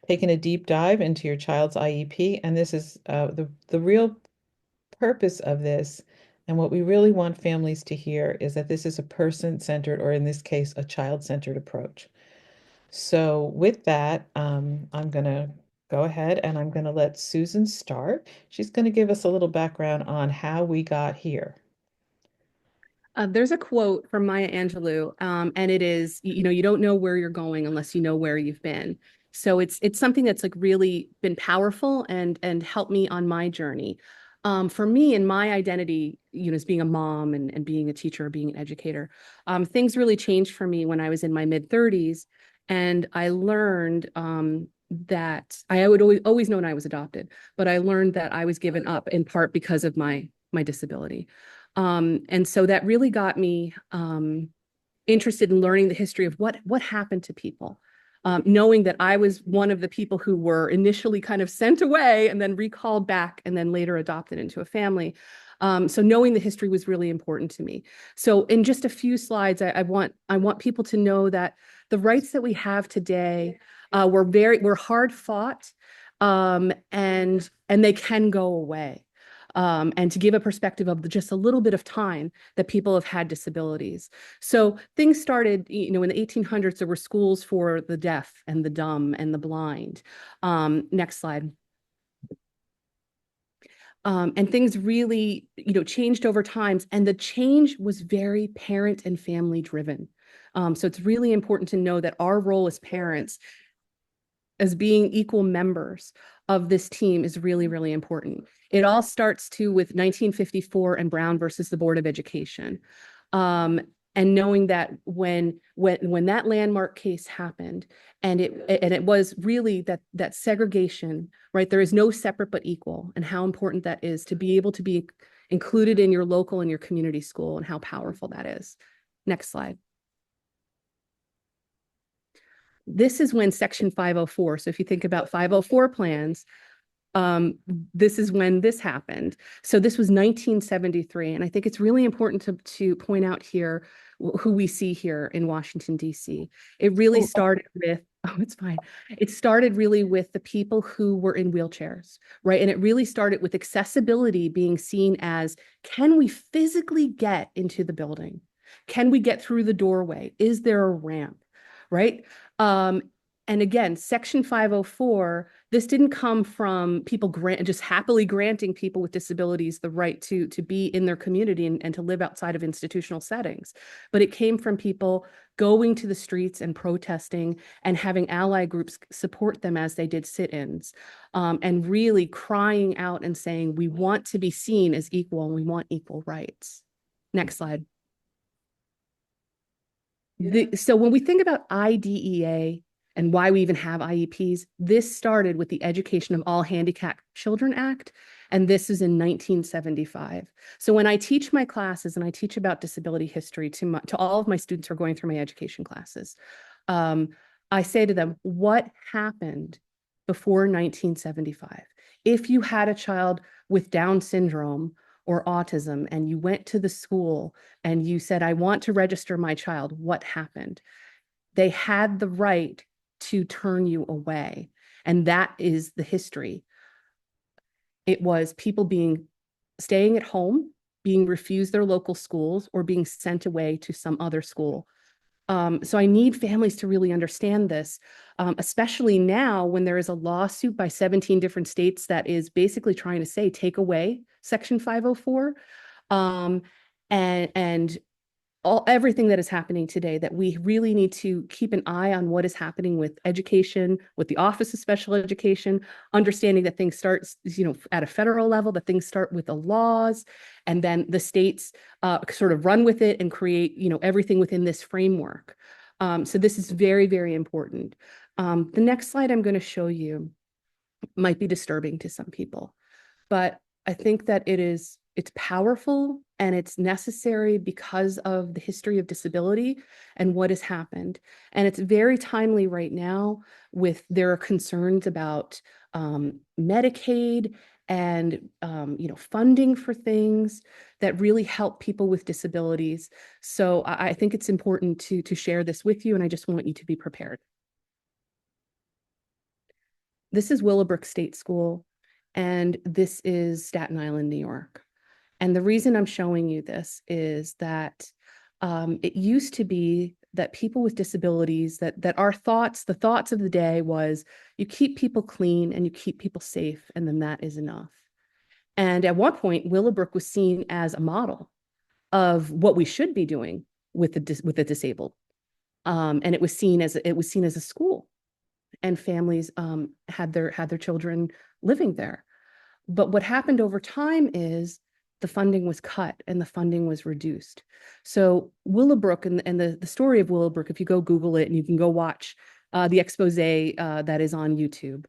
taken a deep dive into your child's IEP, and this is the real purpose of this. And what we really want families to hear is that this is a person-centered, or in this case, a child-centered approach. So with that, I'm going to go ahead and I'm going to let Susan start. She's going to give us a little background on how we got here. There's a quote from Maya Angelou, and it is, you don't know where you're going unless you know where you've been. So it's something that's like really been powerful and helped me on my journey. For me and my identity, as being a mom and being a teacher, being an educator, things really changed for me when I was in my mid 30s, and I learned that I would always known I was adopted, but I learned that I was given up in part because of my disability. And so that really got me interested in learning the history of what happened to people. Knowing that I was one of the people who were initially kind of sent away and then recalled back and then later adopted into a family. So knowing the history was really important to me. So in just a few slides, I want people to know that the rights that we have today were hard fought, and they can go away. And to give a perspective of just a little bit of time that people have had disabilities. So things started, in the 1800s, there were schools for the deaf and the dumb and the blind. Next slide. And things really, changed over times, and the change was very parent and family driven. So it's really important to know that our role as parents, as being equal members of this team, is really, really important. It all starts too with 1954 and Brown versus the Board of Education. And knowing that when that landmark case happened, and it was really that segregation, right? There is no separate but equal, and how important that is to be able to be included in your local and your community school, and how powerful that is. Next slide. This is when Section 504. So if you think about 504 plans, this is when this happened. So this was 1973. And I think it's really important to point out here who we see here in Washington, D.C. It really started with, oh, it's fine. It started really with the people who were in wheelchairs, right? And it really started with accessibility being seen as, can we physically get into the building? Can we get through the doorway? Is there a ramp, right? Um, and again, Section 504, this didn't come from people just happily granting people with disabilities the right to be in their community and to live outside of institutional settings. But it came from people going to the streets and protesting and having ally groups support them as they did sit-ins, and really crying out and saying, we want to be seen as equal and we want equal rights. Next slide. So when we think about IDEA and why we even have IEPs, this started with the Education of All Handicapped Children Act, and this is in 1975. So when I teach my classes and I teach about disability history to all of my students who are going through my education classes, I say to them, what happened before 1975? If you had a child with Down syndrome or autism and you went to the school and you said, I want to register my child, what happened? They had the right to turn you away. And that is the history. It was people staying at home, being refused their local schools, or being sent away to some other school. So I need families to really understand this, especially now when there is a lawsuit by 17 different states that is basically trying to say, take away Section 504. And everything that is happening today, that we really need to keep an eye on what is happening with education, with the Office of Special Education, understanding that things start, at a federal level, that things start with the laws, and then the states sort of run with it and create, everything within this framework. So this is very, very important. The next slide I'm going to show you might be disturbing to some people, but I think that it's powerful and it's necessary because of the history of disability and what has happened. And it's very timely right now there are concerns about Medicaid and funding for things that really help people with disabilities. So I think it's important to share this with you, and I just want you to be prepared. This is Willowbrook State School, and this is Staten Island, New York. And the reason I'm showing you this is that it used to be that people with disabilities, that our thoughts, the thoughts of the day was you keep people clean and you keep people safe, and then that is enough. And at one point, Willowbrook was seen as a model of what we should be doing with the disabled, and it was seen as a school, and families had their children living there. But what happened over time is the funding was cut and the funding was reduced. So Willowbrook and the story of Willowbrook, if you go Google it and you can go watch the expose that is on YouTube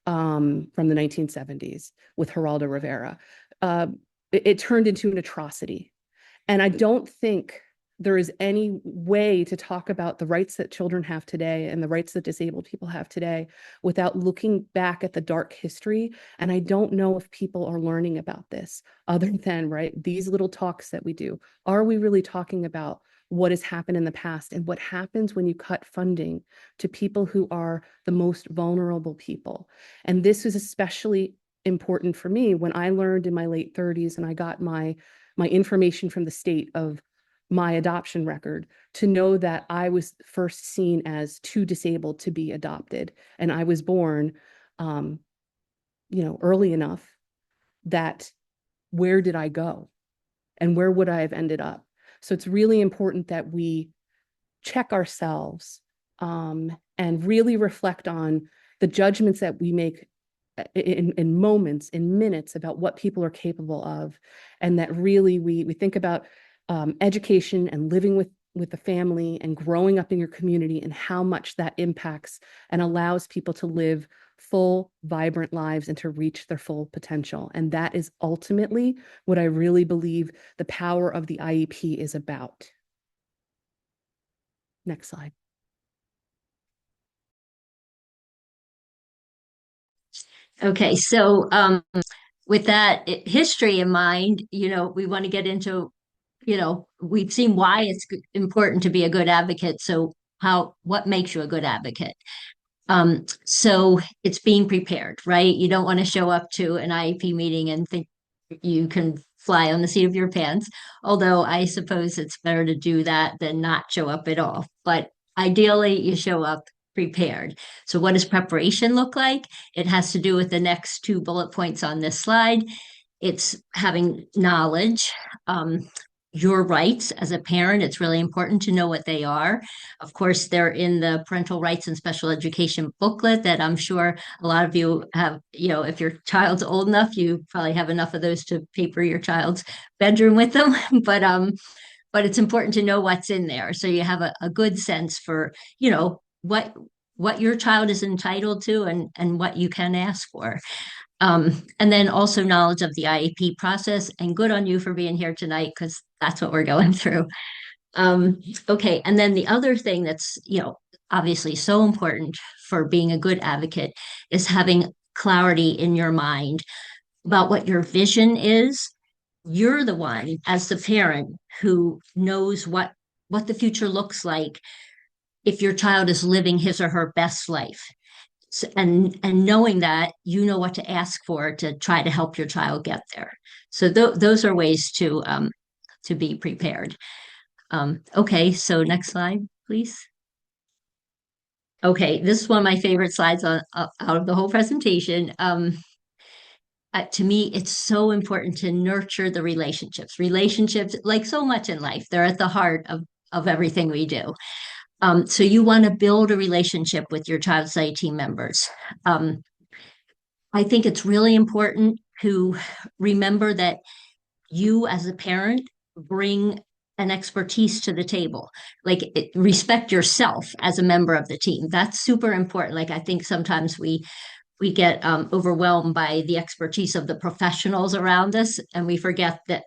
from the 1970s with Geraldo Rivera, uh, it turned into an atrocity. And I don't think there is any way to talk about the rights that children have today and the rights that disabled people have today without looking back at the dark history. And I don't know if people are learning about this other than, right, these little talks that we do. Are we really talking about what has happened in the past and what happens when you cut funding to people who are the most vulnerable people? And this was especially important for me when I learned in my late 30s and I got my information from the state of my adoption record to know that I was first seen as too disabled to be adopted. And I was born, um, early enough that where did I go and where would I have ended up? So it's really important that we check ourselves and really reflect on the judgments that we make in moments, in minutes about what people are capable of, and that really we think about education and living with the family and growing up in your community and how much that impacts and allows people to live full, vibrant lives and to reach their full potential. And that is ultimately what I really believe the power of the IEP is about. Next slide. Okay, so with that history in mind, we want to get into, we've seen why it's important to be a good advocate. So what makes you a good advocate? So it's being prepared, right? You don't want to show up to an IEP meeting and think you can fly on the seat of your pants. Although I suppose it's better to do that than not show up at all. But ideally, you show up prepared. So what does preparation look like? It has to do with the next two bullet points on this slide. It's having knowledge. Your rights as a parent, it's really important to know what they are. Of course, they're in the parental rights and special education booklet that I'm sure a lot of you have, if your child's old enough, you probably have enough of those to paper your child's bedroom with them. But it's important to know what's in there. So you have a good sense for, what your child is entitled to and what you can ask for. And then also knowledge of the IEP process, and good on you for being here tonight because that's what we're going through. Okay, and then the other thing that's, obviously so important for being a good advocate is having clarity in your mind about what your vision is. You're the one as the parent who knows what the future looks like if your child is living his or her best life. So, and knowing that, you know what to ask for to try to help your child get there. So those are ways to be prepared. Okay, so next slide, please. Okay, this is one of my favorite slides out of the whole presentation. To me, it's so important to nurture the relationships. Relationships, like so much in life, they're at the heart of everything we do. So you want to build a relationship with your child study team members. I think it's really important to remember that you as a parent bring an expertise to the table. Like respect yourself as a member of the team. That's super important. Like I think sometimes we get overwhelmed by the expertise of the professionals around us, and we forget that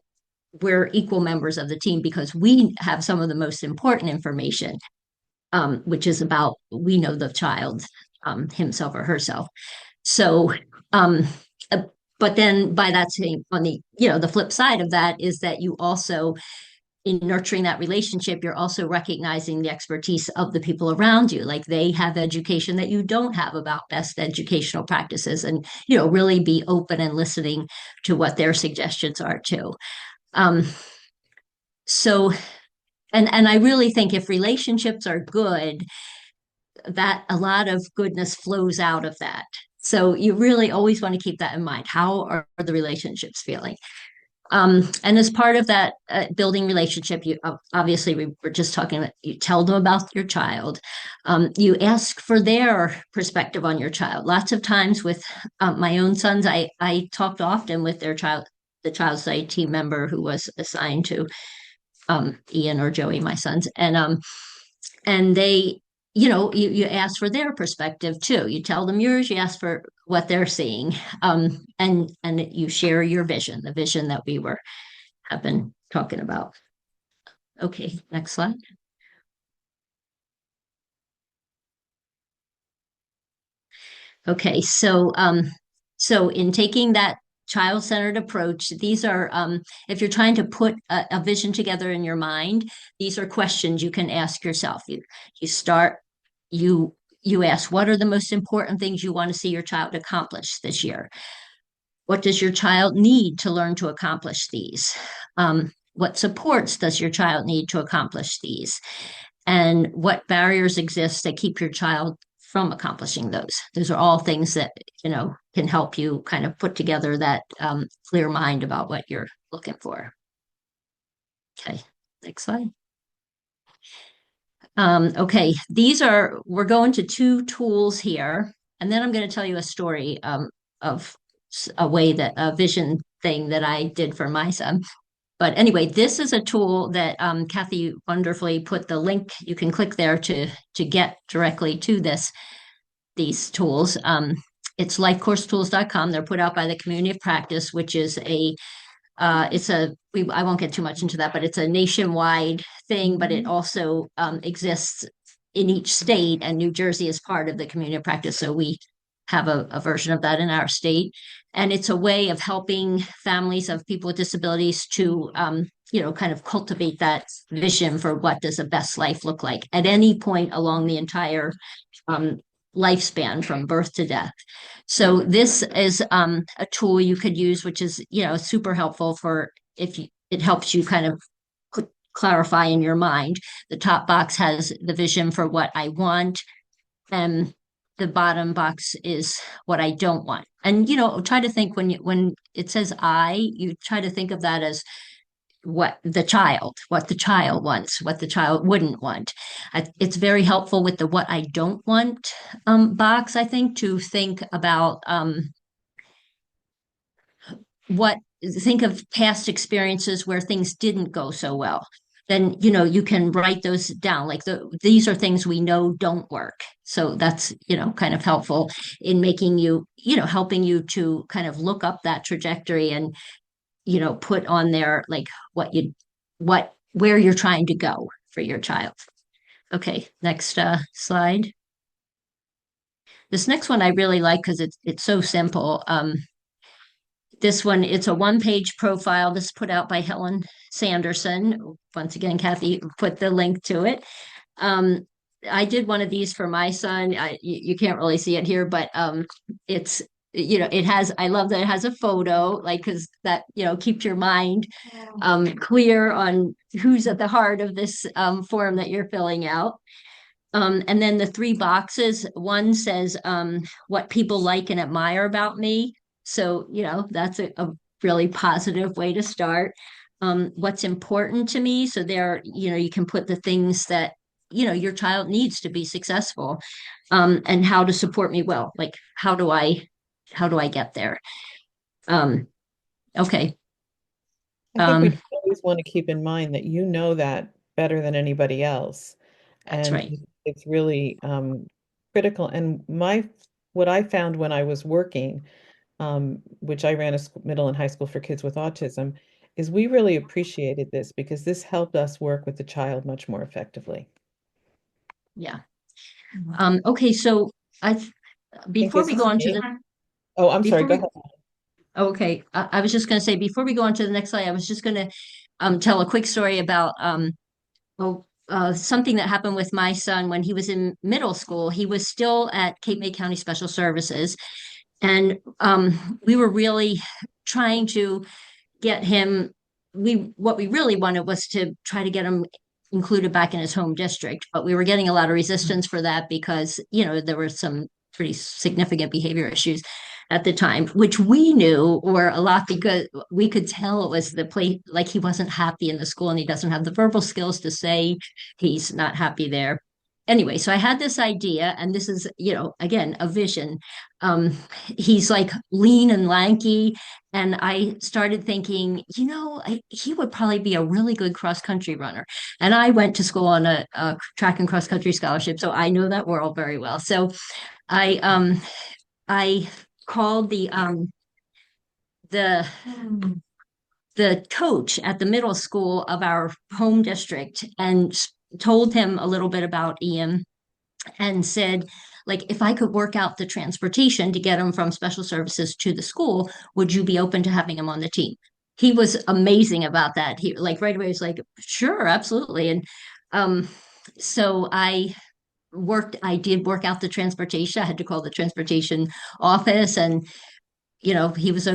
we're equal members of the team because we have some of the most important information, which is about we know the child himself or herself. So, um, uh, but then by that same on the the flip side of that is that you also in nurturing that relationship, you're also recognizing the expertise of the people around you. Like they have education that you don't have about best educational practices, and, really be open and listening to what their suggestions are too. Um, so, and I really think if relationships are good, that a lot of goodness flows out of that. So you really always want to keep that in mind. How are the relationships feeling? And as part of that building relationship, you obviously we were just talking about, you tell them about your child. You ask for their perspective on your child. Lots of times with my own sons, I talked often with their child, the child study team member who was assigned to Ian or Joey, my sons, and they, you ask for their perspective too. You tell them yours, you ask for what they're seeing, and you share your vision, the vision that we have been talking about. Okay, next slide. Okay, so in taking that child-centered approach, these are, if you're trying to put a vision together in your mind, these are questions you can ask yourself. You start, you ask, what are the most important things you want to see your child accomplish this year? What does your child need to learn to accomplish these? What supports does your child need to accomplish these? And what barriers exist that keep your child from accomplishing those? Those are all things that, can help you kind of put together that clear mind about what you're looking for. Okay, next slide. Okay, we're going to two tools here, and then I'm going to tell you a story of a vision thing that I did for my son. But anyway, this is a tool that Kathy wonderfully put the link. You can click there to get directly to these tools. It's lifecoursetools.com. They're put out by the Community of Practice, which is I won't get too much into that, but it's a nationwide thing, but it also exists in each state, and New Jersey is part of the Community of Practice. So we have a version of that in our state. And it's a way of helping families of people with disabilities to, kind of cultivate that vision for what does a best life look like at any point along the entire lifespan from birth to death. So this is a tool you could use, which is, super helpful for it helps you kind of clarify in your mind. The top box has the vision for what I want, and the bottom box is what I don't want. And, try to think when it says you try to think of that as what the child wants, what the child wouldn't want. It's very helpful with the what I don't want box, I think, to think about think of past experiences where things didn't go so well. Then, you can write those down. Like these are things we know don't work. So that's, kind of helpful in making you, helping you to kind of look up that trajectory and, put on there like where you're trying to go for your child. Okay, next slide. This next one I really like because it's so simple. This one, it's a one-page profile. This is put out by Helen Sanderson. Once again, Kathy put the link to it. I did one of these for my son. You can't really see it here, but it's, I love that it has a photo, like, because that, keeps your mind clear on who's at the heart of this form that you're filling out. And then the three boxes, one says what people like and admire about me. So, that's a really positive way to start. What's important to me. So there, you can put the things that, your child needs to be successful, and how to support me well. Like, how do I get there? Okay. I think we always want to keep in mind that you know that better than anybody else. That's And right. it's really critical. And what I found when I was working, which I ran a middle and high school for kids with autism, is we really appreciated this because this helped us work with the child much more effectively. Yeah. Okay. So I think before this we is go on to me. Oh, I'm sorry, before go we ahead. Okay, I was just going to say before we go on to the next slide, I was just going to tell a quick story about something that happened with my son when he was in middle school. He was still at Cape May County Special Services, and we were really trying to get him. What we really wanted was to try to get him included back in his home district, but we were getting a lot of resistance for that because there were some pretty significant behavior issues at the time, which we knew were a lot because we could tell it was the place, like he wasn't happy in the school and he doesn't have the verbal skills to say he's not happy there. Anyway, so I had this idea, and this is, again, a vision. He's like lean and lanky, and I started thinking, he would probably be a really good cross country runner. And I went to school on a track and cross country scholarship, so I know that world very well. So I I called the the coach at the middle school of our home district and told him a little bit about Ian and said, like, if I could work out the transportation to get him from special services to the school, would you be open to having him on the team? He was amazing about that. He like right away was like, sure, absolutely. And um, so I did work out the transportation. I had to call the transportation office, and he was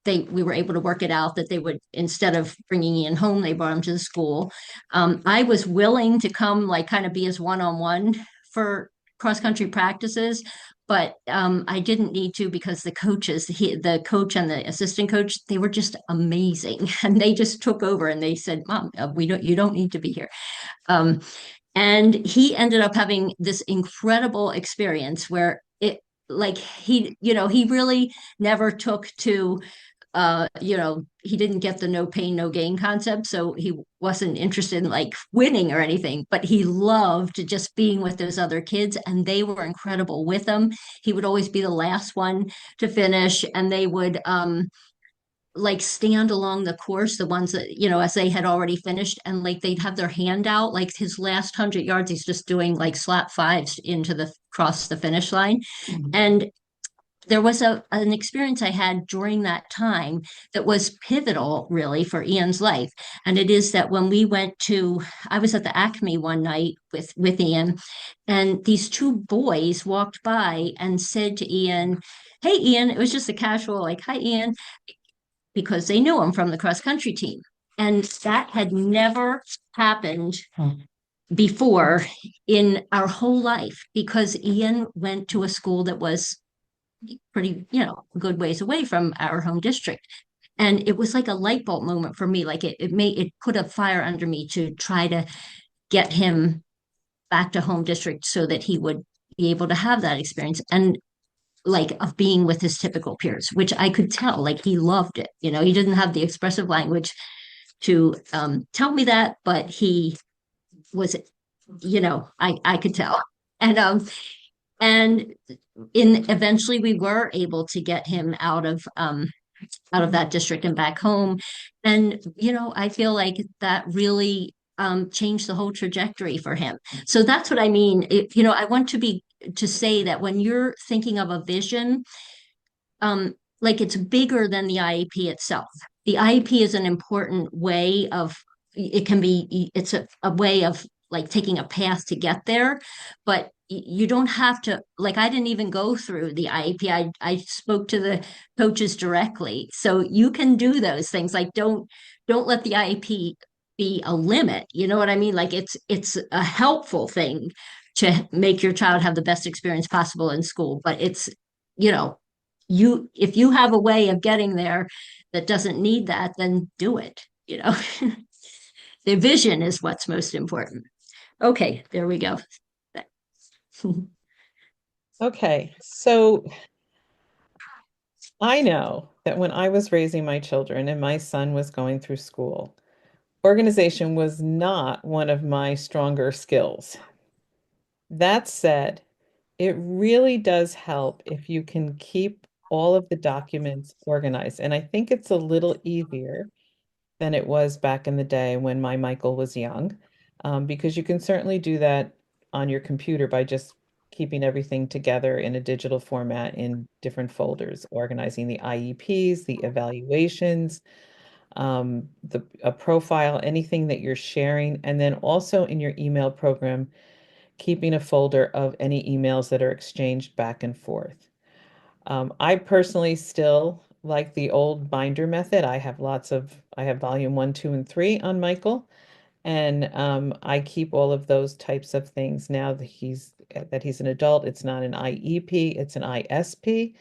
we were able to work it out that they would, instead of bringing Ian home, they brought him to the school. I was willing to come, like, kind of be his one-on-one for cross country practices, but I didn't need to because the coach and the assistant coach, they were just amazing, and they just took over and they said, "Mom, you don't need to be here." Um, and he ended up having this incredible experience where like he really never took to he didn't get the no pain, no gain concept. So he wasn't interested in like winning or anything, but he loved just being with those other kids, and they were incredible with him. He would always be the last one to finish, and they would like stand along the course, the ones that, as they had already finished, and like they'd have their hand out, like his last 100 yards, he's just doing like slap fives into the cross the finish line. Mm-hmm. And there was an experience I had during that time that was pivotal really for Ian's life. And it is that when I was at the Acme one night with Ian, and these two boys walked by and said to Ian, "Hey, Ian," it was just a casual, like, "Hi, Ian," because they knew him from the cross country team. And that had never happened before in our whole life, because Ian went to a school that was pretty, a good ways away from our home district. And it was like a light bulb moment for me. Like it put a fire under me to try to get him back to home district so that he would be able to have that experience. And like of being with his typical peers, which I could tell, like he loved it. He didn't have the expressive language to tell me that, but he was, I could tell. And eventually we were able to get him out of that district and back home. And, I feel like that really changed the whole trajectory for him. So that's what I mean. I want to say that when you're thinking of a vision, like it's bigger than the IEP itself. The IEP is an important way of, it's a way of like taking a path to get there, but you don't have to, like, I didn't even go through the IEP. I spoke to the coaches directly. So you can do those things. Like, don't let the IEP be a limit. You know what I mean? Like it's a helpful thing to make your child have the best experience possible in school. But it's, you know, if you have a way of getting there that doesn't need that, then do it. The vision is what's most important. Okay, there we go. Okay, so I know that when I was raising my children and my son was going through school, organization was not one of my stronger skills. That said, it really does help if you can keep all of the documents organized. And I think it's a little easier than it was back in the day when my Michael was young, because you can certainly do that on your computer by just keeping everything together in a digital format in different folders, organizing the IEPs, the evaluations, a profile, anything that you're sharing, and then also in your email program, keeping a folder of any emails that are exchanged back and forth. I personally still like the old binder method. I have volume one, two, and three on Michael, and I keep all of those types of things now that he's an adult. It's not an IEP, it's an ISP.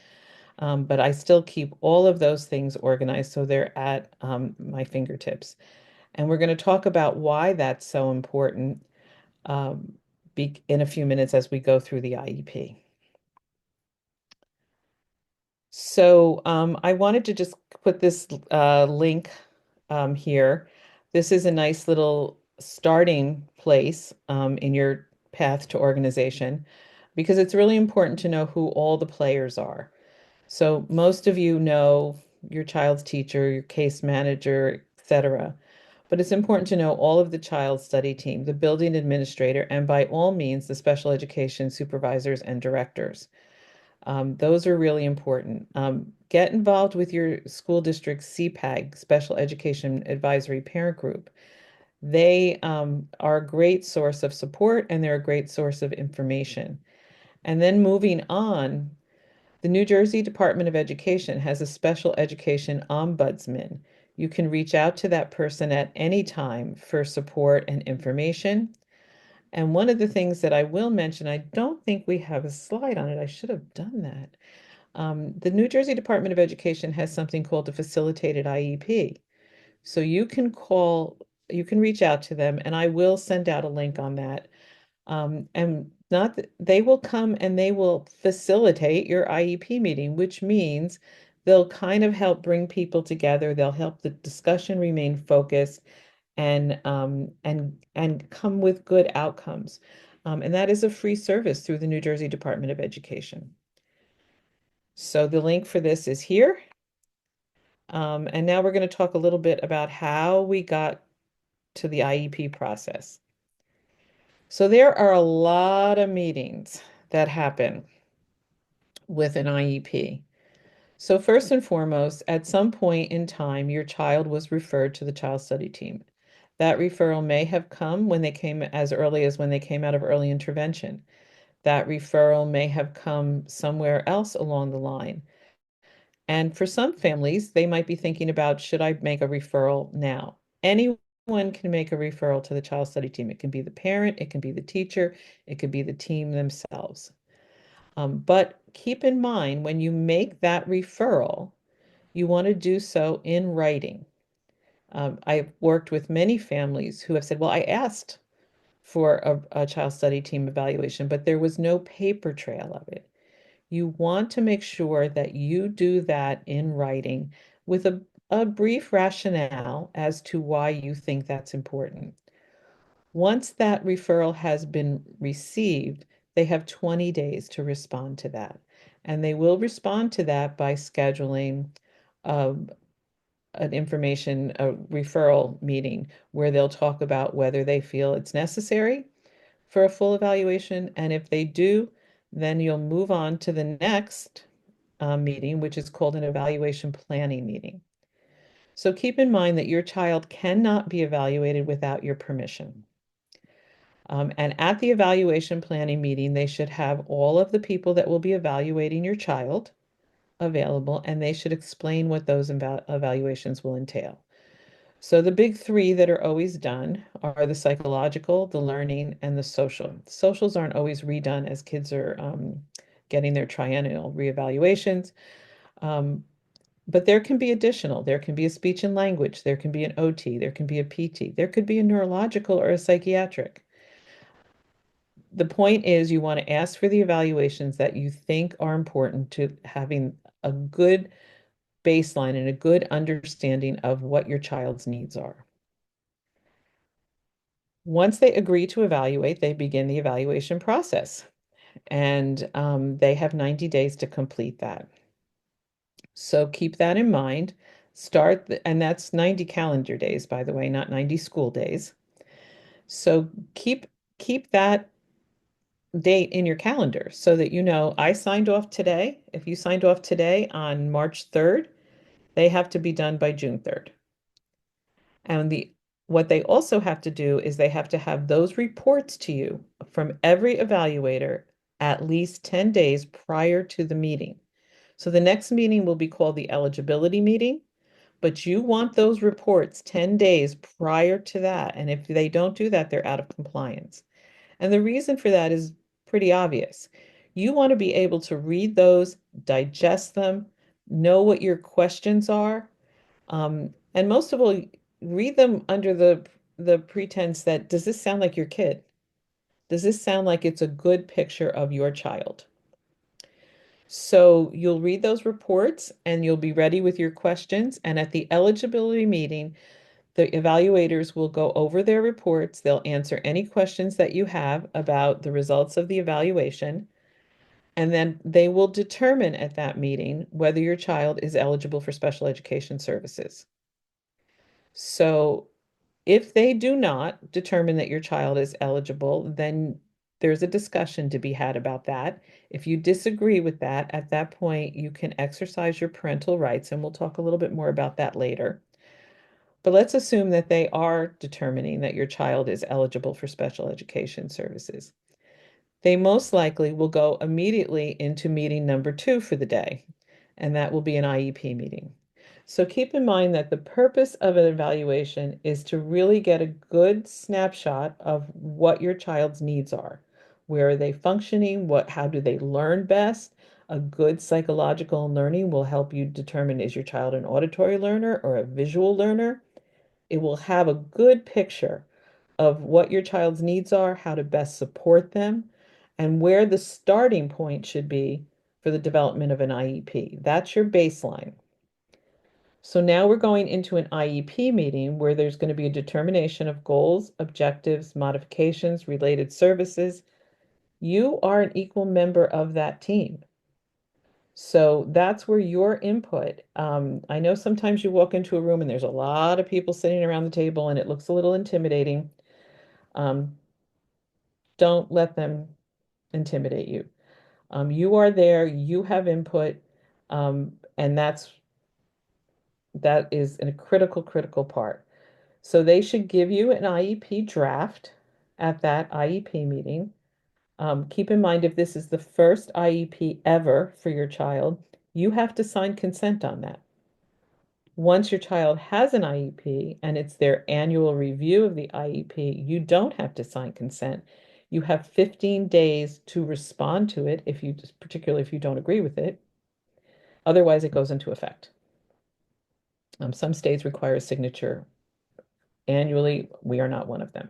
But I still keep all of those things organized so they're at my fingertips. And we're going to talk about why that's so important um, in a few minutes as we go through the IEP. So I wanted to just put this link here. This is a nice little starting place in your path to organization because it's really important to know who all the players are. So most of you know your child's teacher, your case manager, etc. But it's important to know all of the child study team, the building administrator, and by all means, the special education supervisors and directors. Those are really important. Get involved with your school district CPAG, Special Education Advisory Parent Group. They are a great source of support and they're a great source of information. And then moving on, the New Jersey Department of Education has a special education ombudsman. You can reach out to that person at any time for support and information. And one of the things that I will mention, I don't think we have a slide on it. I should have done that. The New Jersey Department of Education has something called a facilitated IEP. So you can reach out to them, and I will send out a link on that. And not that they will come and they will facilitate your IEP meeting, which means they'll kind of help bring people together. They'll help the discussion remain focused and come with good outcomes. And that is a free service through the New Jersey Department of Education. So the link for this is here. And now we're going to talk a little bit about how we got to the IEP process. So there are a lot of meetings that happen with an IEP. So first and foremost, at some point in time, your child was referred to the child study team. That referral may have come when they came as early as when they came out of early intervention. That referral may have come somewhere else along the line. And for some families, they might be thinking about, should I make a referral now? Anyone can make a referral to the child study team. It can be the parent, it can be the teacher, it could be the team themselves. But keep in mind, when you make that referral, you want to do so in writing. I've worked with many families who have said, well, I asked for a child study team evaluation, but there was no paper trail of it. You want to make sure that you do that in writing with a brief rationale as to why you think that's important. Once that referral has been received, they have 20 days to respond to that. And they will respond to that by scheduling um, a referral meeting where they'll talk about whether they feel it's necessary for a full evaluation. And if they do, then you'll move on to the next meeting, which is called an evaluation planning meeting. So keep in mind that your child cannot be evaluated without your permission. And at the evaluation planning meeting, they should have all of the people that will be evaluating your child available, and they should explain what those evaluations will entail. So the big three that are always done are the psychological, the learning, and the social. Socials aren't always redone as kids are getting their triennial reevaluations. Um, but there can be additional. There can be a speech and language. There can be an OT. There can be a PT. There could be a neurological or a psychiatric. The point is you want to ask for the evaluations that you think are important to having a good baseline and a good understanding of what your child's needs are. Once they agree to evaluate, they begin the evaluation process, and they have 90 days to complete that. So keep that in mind. And that's 90 calendar days, by the way, not 90 school days. So keep that date in your calendar so that you know I signed off today. If you signed off today on March 3rd, they have to be done by June 3rd. And what they also have to do is they have to have those reports to you from every evaluator at least 10 days prior to the meeting. So the next meeting will be called the eligibility meeting, but you want those reports 10 days prior to that. And if they don't do that, they're out of compliance. And the reason for that is pretty obvious. You want to be able to read those, digest them, know what your questions are, and most of all, read them under the pretense that, does this sound like your kid? Does this sound like it's a good picture of your child? So you'll read those reports and you'll be ready with your questions. And at the eligibility meeting, the evaluators will go over their reports. They'll answer any questions that you have about the results of the evaluation. And then they will determine at that meeting whether your child is eligible for special education services. So if they do not determine that your child is eligible, then there's a discussion to be had about that. If you disagree with that, at that point, you can exercise your parental rights, and we'll talk a little bit more about that later. But let's assume that they are determining that your child is eligible for special education services. They most likely will go immediately into meeting number 2 for the day, and that will be an IEP meeting. So keep in mind that the purpose of an evaluation is to really get a good snapshot of what your child's needs are. Where are they functioning? How do they learn best? A good psychological learning will help you determine, is your child an auditory learner or a visual learner? It will have a good picture of what your child's needs are, how to best support them, and where the starting point should be for the development of an IEP. That's your baseline. So now we're going into an IEP meeting where there's going to be a determination of goals, objectives, modifications, related services. You are an equal member of that team. So that's where your input. I know sometimes you walk into a room and there's a lot of people sitting around the table and it looks a little intimidating. Um, don't let them intimidate you. You are there, you have input, and that is a critical, critical part. So they should give you an IEP draft at that IEP meeting. Keep in mind, if this is the first IEP ever for your child, you have to sign consent on that. Once your child has an IEP and it's their annual review of the IEP, you don't have to sign consent. You have 15 days to respond to it if you, particularly if you don't agree with it. Otherwise, it goes into effect. Some states require a signature annually. We are not one of them.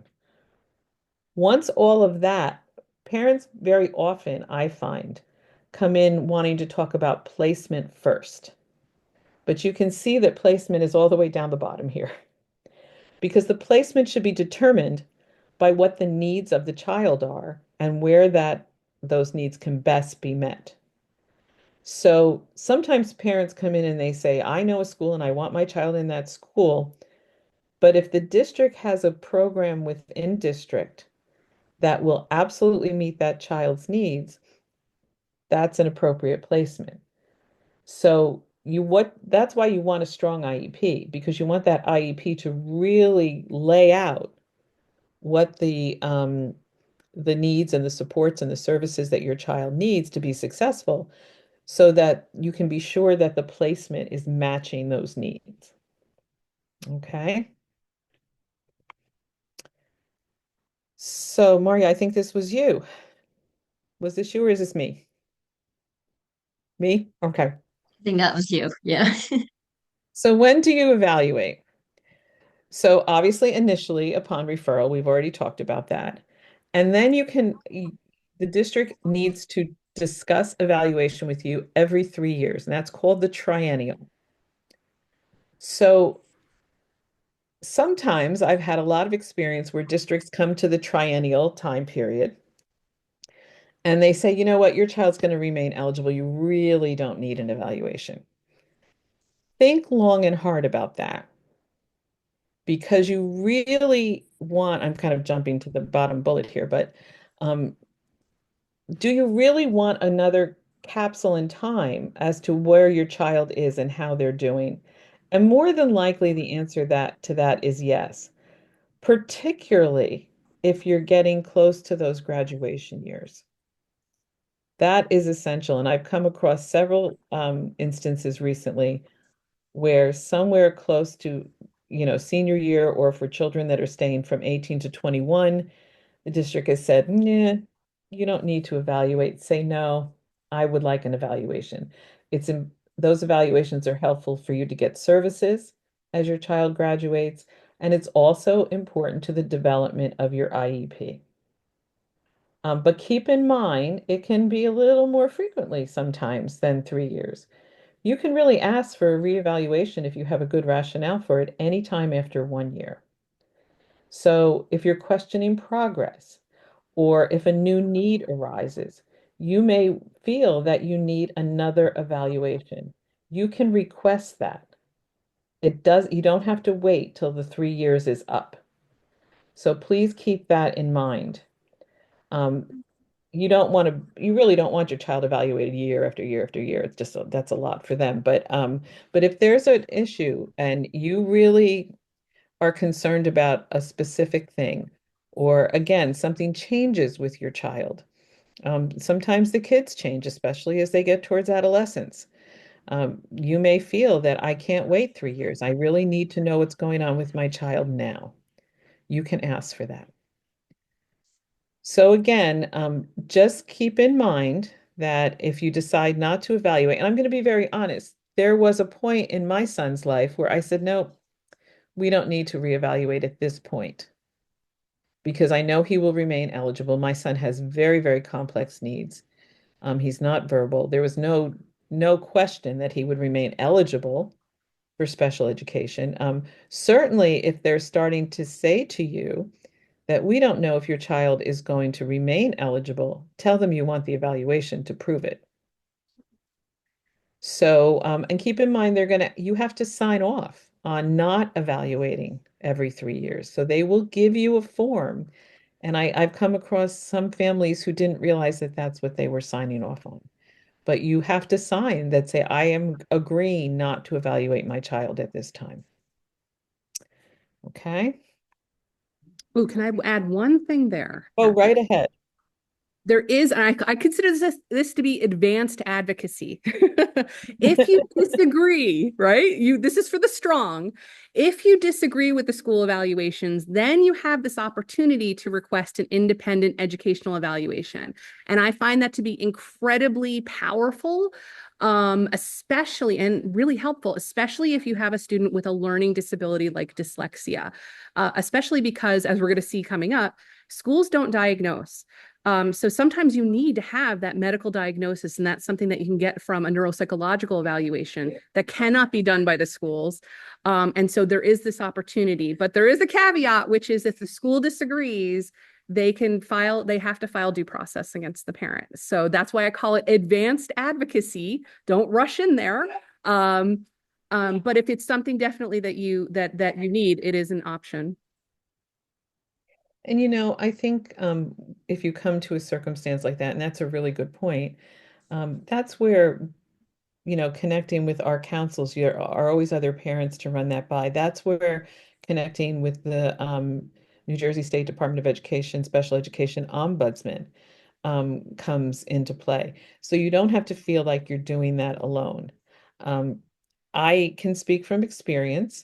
Once all of that, parents very often, I find, come in wanting to talk about placement first. But you can see that placement is all the way down the bottom here because the placement should be determined by what the needs of the child are and where those needs can best be met. So sometimes parents come in and they say, I know a school and I want my child in that school. But if the district has a program within district that will absolutely meet that child's needs, that's an appropriate placement. So that's why you want a strong IEP, because you want that IEP to really lay out what the needs and the supports and the services that your child needs to be successful so that you can be sure that the placement is matching those needs. Okay. So, Maria, I think this was you. Was this you or is this me? Me? Okay. I think that was you. Yeah. So when do you evaluate? So obviously initially upon referral, we've already talked about that. And then the district needs to discuss evaluation with you every 3 years, and that's called the triennial. So sometimes I've had a lot of experience where districts come to the triennial time period and they say, you know what, your child's going to remain eligible. You really don't need an evaluation. Think long and hard about that because you really want, I'm kind of jumping to the bottom bullet here, but um, do you really want another capsule in time as to where your child is and how they're doing? And more than likely, the answer to that is yes, particularly if you're getting close to those graduation years. That is essential. And I've come across several instances recently where somewhere close to, senior year or for children that are staying from 18 to 21, the district has said, nah, you don't need to evaluate. Say no, I would like an evaluation. Those evaluations are helpful for you to get services as your child graduates, and it's also important to the development of your IEP. But keep in mind, it can be a little more frequently sometimes than 3 years. You can really ask for a reevaluation if you have a good rationale for it anytime after 1 year. So if you're questioning progress or if a new need arises, you may feel that you need another evaluation. You can request that. You don't have to wait till the 3 years is up. So please keep that in mind. Um, you really don't want your child evaluated year after year after year. That's a lot for them. But if there's an issue and you really are concerned about a specific thing, or again, something changes with your child. Sometimes the kids change, especially as they get towards adolescence. You may feel that I can't wait 3 years. I really need to know what's going on with my child now. You can ask for that. So again, just keep in mind that if you decide not to evaluate, and I'm going to be very honest, there was a point in my son's life where I said, no, we don't need to reevaluate at this point because I know he will remain eligible. My son has very, very complex needs. He's not verbal. There was no question that he would remain eligible for special education. Certainly, if they're starting to say to you that we don't know if your child is going to remain eligible, tell them you want the evaluation to prove it. So, and keep in mind, you have to sign off on not evaluating every 3 years. So they will give you a form. And I've come across some families who didn't realize that that's what they were signing off on. But you have to sign that say, I am agreeing not to evaluate my child at this time. Okay? Oh, can I add one thing there, Go Kathy? right ahead. There is, and I consider this to be advanced advocacy. If you disagree, right? This is for the strong. If you disagree with the school evaluations, then you have this opportunity to request an independent educational evaluation. And I find that to be incredibly powerful, especially and really helpful, especially if you have a student with a learning disability like dyslexia, especially because, as we're going to see coming up, schools don't diagnose. So sometimes you need to have that medical diagnosis, and that's something that you can get from a neuropsychological evaluation that cannot be done by the schools. And so there is this opportunity, but there is a caveat, which is if the school disagrees, they have to file due process against the parent. So that's why I call it advanced advocacy. Don't rush in there. But if it's something definitely that you need, it is an option. And I think if you come to a circumstance like that, and that's a really good point, that's where, connecting with our councils, there are always other parents to run that by. That's where connecting with the New Jersey State Department of Education, Special Education Ombudsman comes into play. So you don't have to feel like you're doing that alone. Um, I can speak from experience.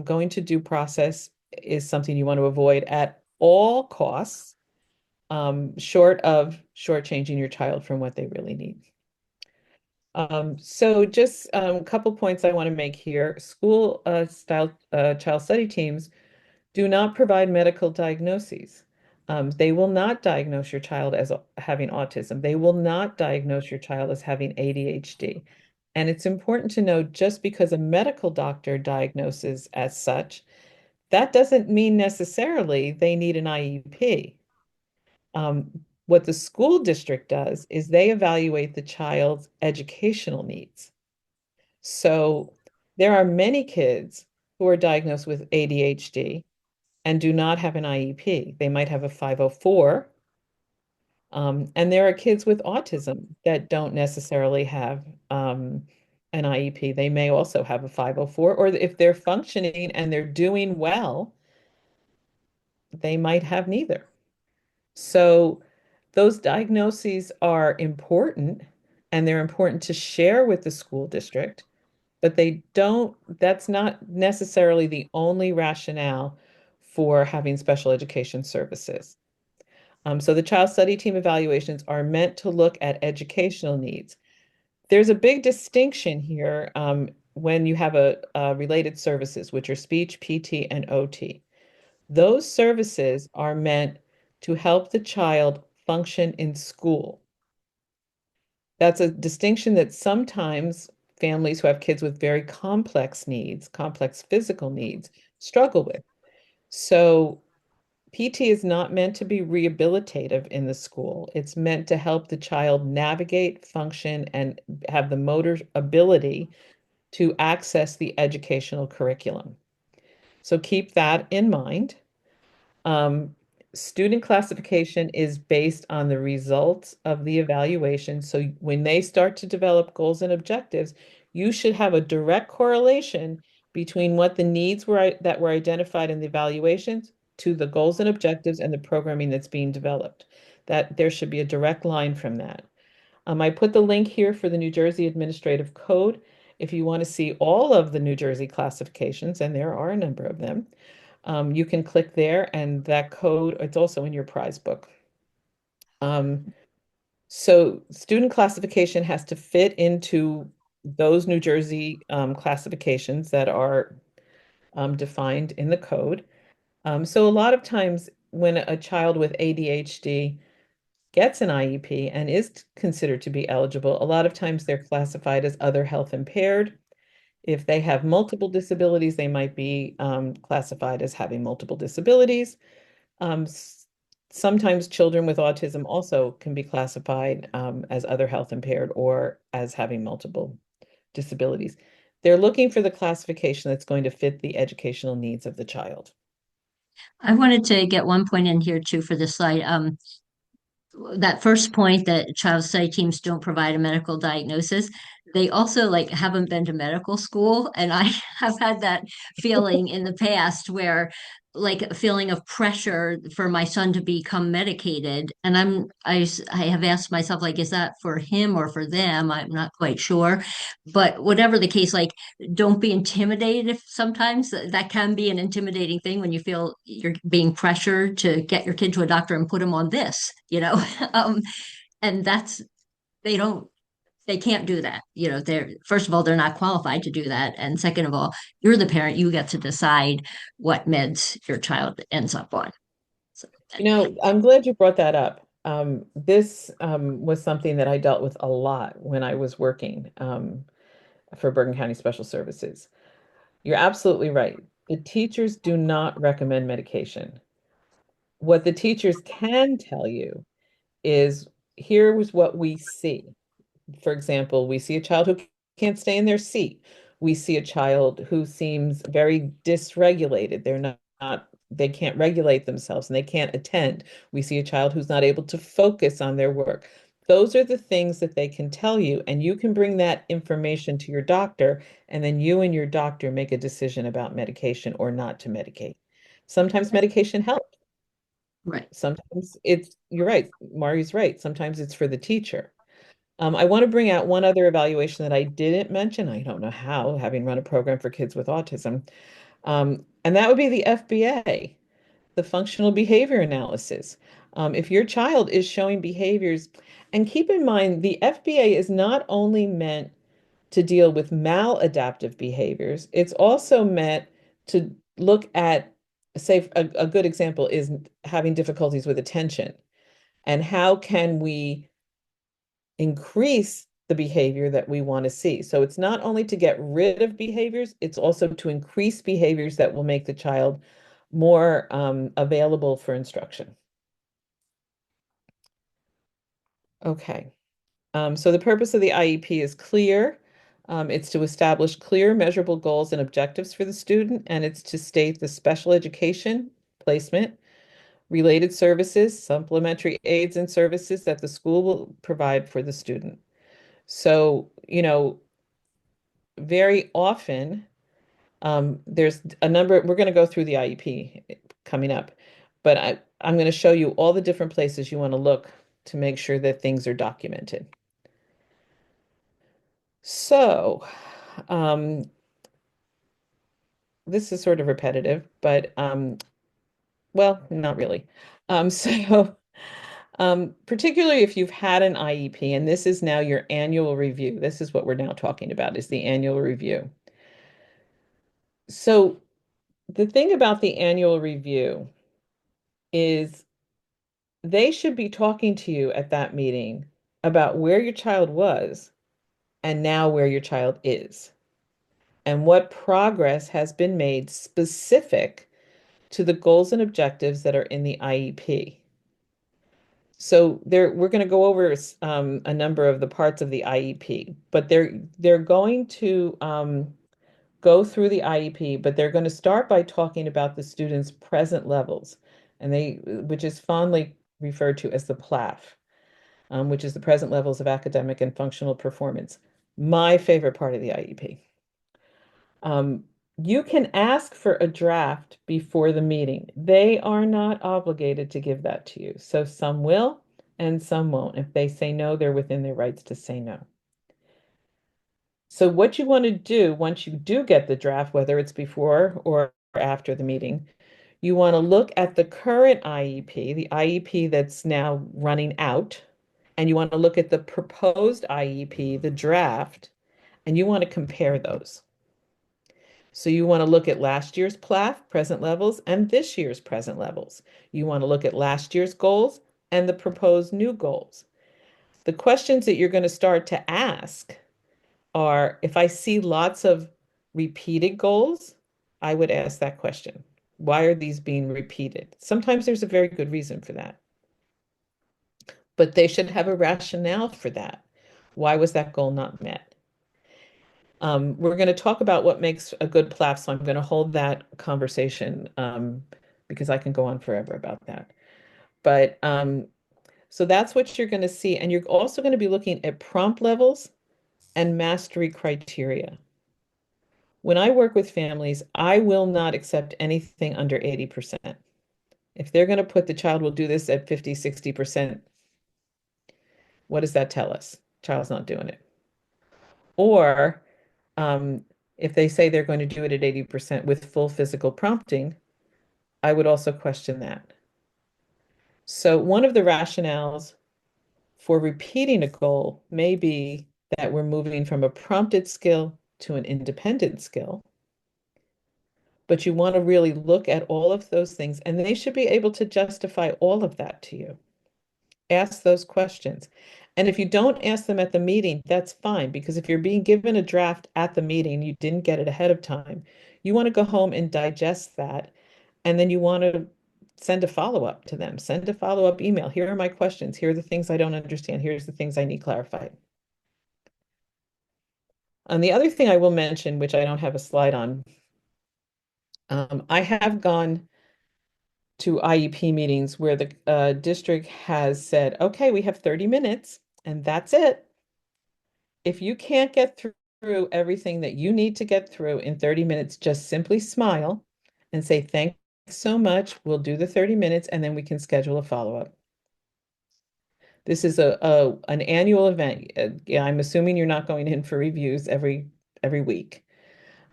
Going to due process is something you want to avoid at all costs, short of shortchanging your child from what they really need. So just a couple points I want to make here. School style child study teams do not provide medical diagnoses. They will not diagnose your child as having autism. They will not diagnose your child as having ADHD. And it's important to know just because a medical doctor diagnoses as such, that doesn't mean necessarily they need an IEP. What the school district does is they evaluate the child's educational needs. So there are many kids who are diagnosed with ADHD and do not have an IEP. They might have a 504. And there are kids with autism that don't necessarily have an IEP, they may also have a 504, or if they're functioning and they're doing well, they might have neither. So those diagnoses are important and they're important to share with the school district, but that's not necessarily the only rationale for having special education services. So the child study team evaluations are meant to look at educational needs. There's a big distinction here when you have related services, which are speech, PT, and OT. Those services are meant to help the child function in school. That's a distinction that sometimes families who have kids with very complex needs, complex physical needs, struggle with. So PT is not meant to be rehabilitative in the school. It's meant to help the child navigate, function, and have the motor ability to access the educational curriculum. So keep that in mind. Um, Student classification is based on the results of the evaluation. So when they start to develop goals and objectives, you should have a direct correlation between what the needs were that were identified in the evaluations to the goals and objectives and the programming that's being developed. That there should be a direct line from that. I put the link here for the New Jersey Administrative Code. If you want to see all of the New Jersey classifications, and there are a number of them, you can click there and that code, it's also in your prize book. So student classification has to fit into those New Jersey classifications that are defined in the code. So a lot of times when a child with ADHD gets an IEP and is considered to be eligible, a lot of times they're classified as other health impaired. If they have multiple disabilities, they might be classified as having multiple disabilities. Um, Sometimes children with autism also can be classified as other health impaired or as having multiple disabilities. They're looking for the classification that's going to fit the educational needs of the child. I wanted to get one point in here too for this slide. That first point that child study teams don't provide a medical diagnosis, they also like haven't been to medical school. And I have had that feeling in the past where like a feeling of pressure for my son to become medicated. And I have asked myself, like, is that for him or for them? I'm not quite sure. But whatever the case, like, don't be intimidated if sometimes that can be an intimidating thing when you feel you're being pressured to get your kid to a doctor and put him on this, um, and that's they don't they can't do that. They're first of all, they're not qualified to do that. And second of all, you're the parent, you get to decide what meds your child ends up on. So, I'm glad you brought that up. This was something that I dealt with a lot when I was working for Bergen County Special Services. You're absolutely right. The teachers do not recommend medication. What the teachers can tell you is here was what we see. For example, we see a child who can't stay in their seat. We see a child who seems very dysregulated. They can't regulate themselves and they can't attend. We see a child who's not able to focus on their work. Those are the things that they can tell you, and you can bring that information to your doctor, and then you and your doctor make a decision about medication or not to medicate. Sometimes medication helps. right. Sometimes you're right, Mari's right. Sometimes it's for the teacher. I want to bring out one other evaluation that I didn't mention. I don't know how, having run a program for kids with autism. And that would be the FBA, the functional behavior analysis. If your child is showing behaviors, and keep in mind, the FBA is not only meant to deal with maladaptive behaviors, it's also meant to look at, say, a good example is having difficulties with attention. And how can we increase the behavior that we want to see? So it's not only to get rid of behaviors, it's also to increase behaviors that will make the child more available for instruction. Okay. So the purpose of the IEP is clear. It's to establish clear, measurable goals and objectives for the student, and it's to state the special education placement, related services, supplementary aids and services that the school will provide for the student. So, very often, there's a number, we're going to go through the IEP coming up, but I'm going to show you all the different places you want to look to make sure that things are documented. So, um, this is sort of repetitive, but well, not really. So, particularly if you've had an IEP, and this is now your annual review. This is what we're now talking about, is the annual review. So, the thing about the annual review is they should be talking to you at that meeting about where your child was and now where your child is, and what progress has been made specific to the goals and objectives that are in the IEP. So we're going to go over a number of the parts of the IEP, but they're going to go through the IEP, but they're going to start by talking about the students' present levels, and which is fondly referred to as the PLAF, which is the present levels of academic and functional performance. My favorite part of the IEP. Um, you can ask for a draft before the meeting. They are not obligated to give that to you. So some will and some won't. If they say no, they're within their rights to say no. So what you want to do once you do get the draft, whether it's before or after the meeting, you want to look at the current IEP, the IEP that's now running out, and you want to look at the proposed IEP, the draft, and you want to compare those. So you want to look at last year's PLAF, present levels, and this year's present levels. You want to look at last year's goals and the proposed new goals. The questions that you're going to start to ask are, if I see lots of repeated goals, I would ask that question. Why are these being repeated? Sometimes there's a very good reason for that, but they should have a rationale for that. Why was that goal not met? We're going to talk about what makes a good PLAF, so I'm going to hold that conversation because I can go on forever about that. But so that's what you're going to see. And you're also going to be looking at prompt levels and mastery criteria. When I work with families, I will not accept anything under 80%. If they're going to put the child will do this at 50, 60%, what does that tell us? Child's not doing it. Or um, if they say they're going to do it at 80% with full physical prompting, I would also question that. So one of the rationales for repeating a goal may be that we're moving from a prompted skill to an independent skill. But you want to really look at all of those things, and they should be able to justify all of that to you. Ask those questions. And if you don't ask them at the meeting, that's fine, because if you're being given a draft at the meeting, you didn't get it ahead of time, you want to go home and digest that. And then you want to send a follow-up to them. Send a follow-up email. Here are my questions. Here are the things I don't understand. Here's the things I need clarified. And the other thing I will mention, which I don't have a slide on, I have gone to IEP meetings where the district has said, okay, we have 30 minutes and that's it. If you can't get through everything that you need to get through in 30 minutes, just simply smile and say, thanks so much. We'll do the 30 minutes and then we can schedule a follow-up. This is an annual event. Yeah, I'm assuming you're not going in for reviews every week.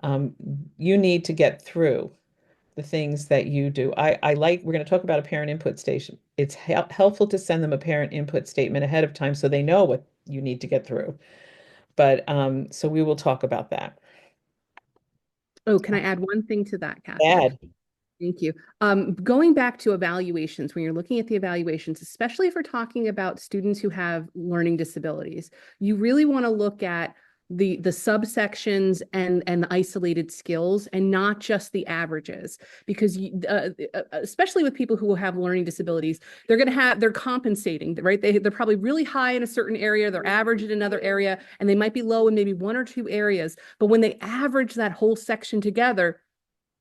You need to get through the things that you do. We're going to talk about a parent input station. It's helpful to send them a parent input statement ahead of time so they know what you need to get through. But so we will talk about that. Oh, can I add one thing to that, Kathy? Add. Thank you. Going back to evaluations, when you're looking at the evaluations, especially if we're talking about students who have learning disabilities, you really want to look at the subsections and the isolated skills and not just the averages, because especially with people who have learning disabilities, they're compensating, right? They're probably really high in a certain area, they're average in another area, and they might be low in maybe one or two areas. But when they average that whole section together,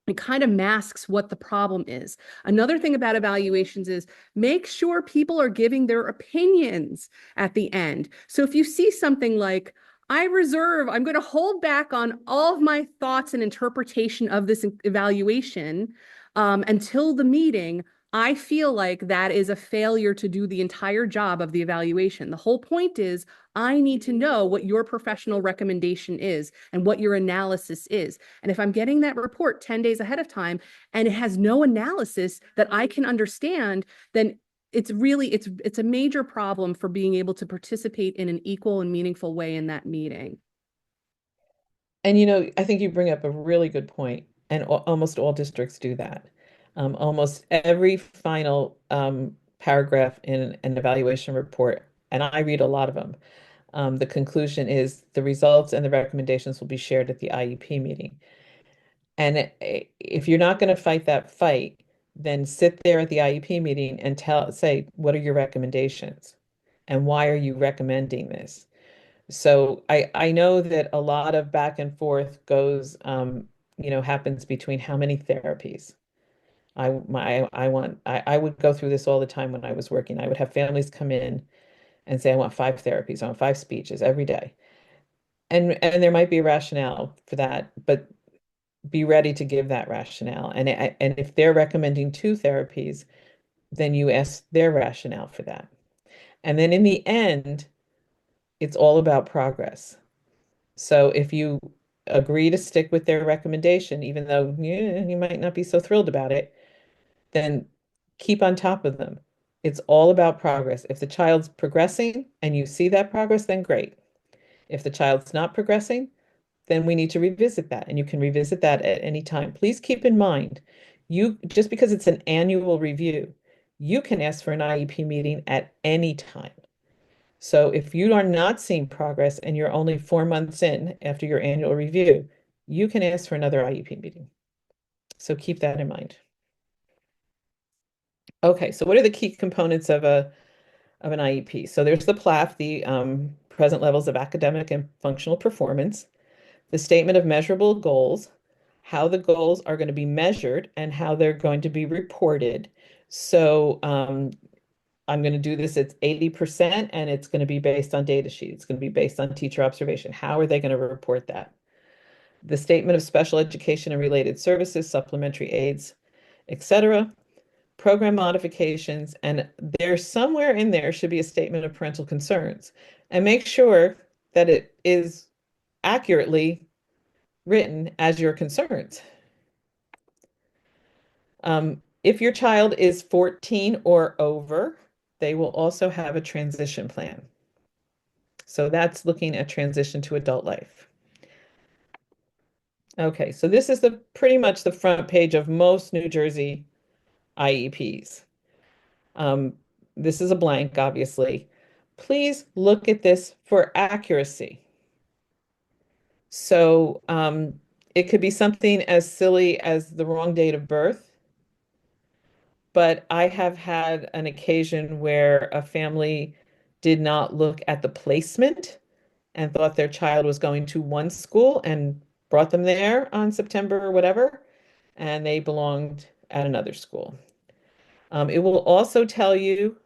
it kind of masks what the problem is. Another thing about evaluations is make sure people are giving their opinions at the end. So if you see something like, I'm going to hold back on all of my thoughts and interpretation of this evaluation until the meeting. I feel like that is a failure to do the entire job of the evaluation. The whole point is I need to know what your professional recommendation is and what your analysis is. And if I'm getting that report 10 days ahead of time and it has no analysis that I can understand, then it's a major problem for being able to participate in an equal and meaningful way in that meeting. And I think you bring up a really good point, and almost all districts do that. Almost every final paragraph in an evaluation report, and I read a lot of them, the conclusion is the results and the recommendations will be shared at the IEP meeting. And if you're not going to fight that fight, then sit there at the IEP meeting and say, what are your recommendations? And why are you recommending this? So I know that a lot of back and forth goes, happens between how many therapies. I would go through this all the time when I was working. I would have families come in and say, I want 5 therapies, I want 5 speeches every day. And there might be a rationale for that, but be ready to give that rationale. And if they're recommending 2 therapies, then you ask their rationale for that. And then in the end, it's all about progress. So if you agree to stick with their recommendation, even though you might not be so thrilled about it, then keep on top of them. It's all about progress. If the child's progressing and you see that progress, then great. If the child's not progressing, then we need to revisit that. And you can revisit that at any time. Please keep in mind, just because it's an annual review, you can ask for an IEP meeting at any time. So if you are not seeing progress and you're only 4 months in after your annual review, you can ask for another IEP meeting. So keep that in mind. Okay, so what are the key components of an IEP? So there's the PLAF, the present levels of academic and functional performance, the statement of measurable goals, how the goals are going to be measured and how they're going to be reported. So I'm going to do this at 80% and it's going to be based on data sheet. It's going to be based on teacher observation. How are they going to report that? The statement of special education and related services, supplementary aids, etc. Program modifications, and there's somewhere in there should be a statement of parental concerns. And make sure that it is accurately written as your concerns. If your child is 14 or over, they will also have a transition plan. So that's looking at transition to adult life. Okay, so this is pretty much the front page of most New Jersey IEPs. Um, this is a blank, obviously. Please look at this for accuracy. So it could be something as silly as the wrong date of birth, but I have had an occasion where a family did not look at the placement and thought their child was going to one school and brought them there on September or whatever, and they belonged at another school. It will also tell you,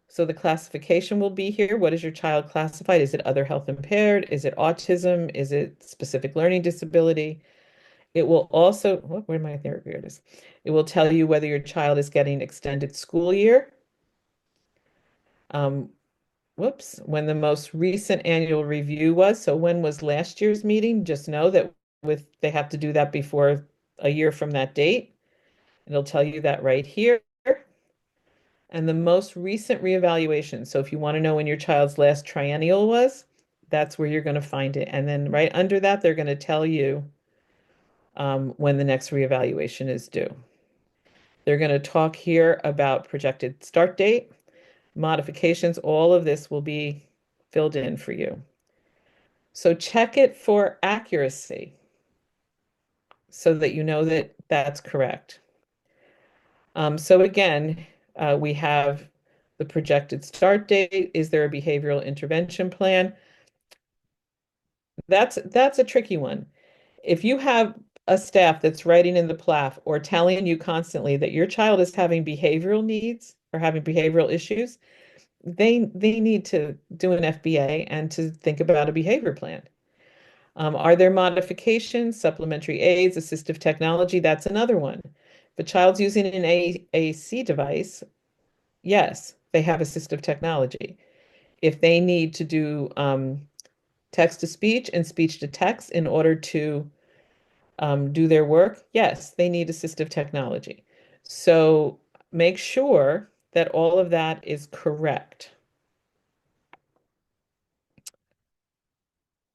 so the classification will be here. What is your child classified? Is it other health impaired? Is it autism? Is it specific learning disability? It will also, where am I? There it is. It will tell you whether your child is getting extended school year. Um, when the most recent annual review was. So when was last year's meeting? Just know that they have to do that before a year from that date. It'll tell you that right here. And the most recent reevaluation. So if you want to know when your child's last triennial was, that's where you're going to find it. And then right under that, they're going to tell you when the next reevaluation is due. They're going to talk here about projected start date, modifications. All of this will be filled in for you. So check it for accuracy so that you know that that's correct. So again, we have the projected start date. Is there a behavioral intervention plan? That's a tricky one. If you have a staff that's writing in the PLAF or telling you constantly that your child is having behavioral needs or having behavioral issues, they need to do an FBA and to think about a behavior plan. Are there modifications, supplementary aids, assistive technology? That's another one. If a child's using an AAC device, yes, they have assistive technology. If they need to do text to speech and speech to text in order to do their work, yes, they need assistive technology. So make sure that all of that is correct.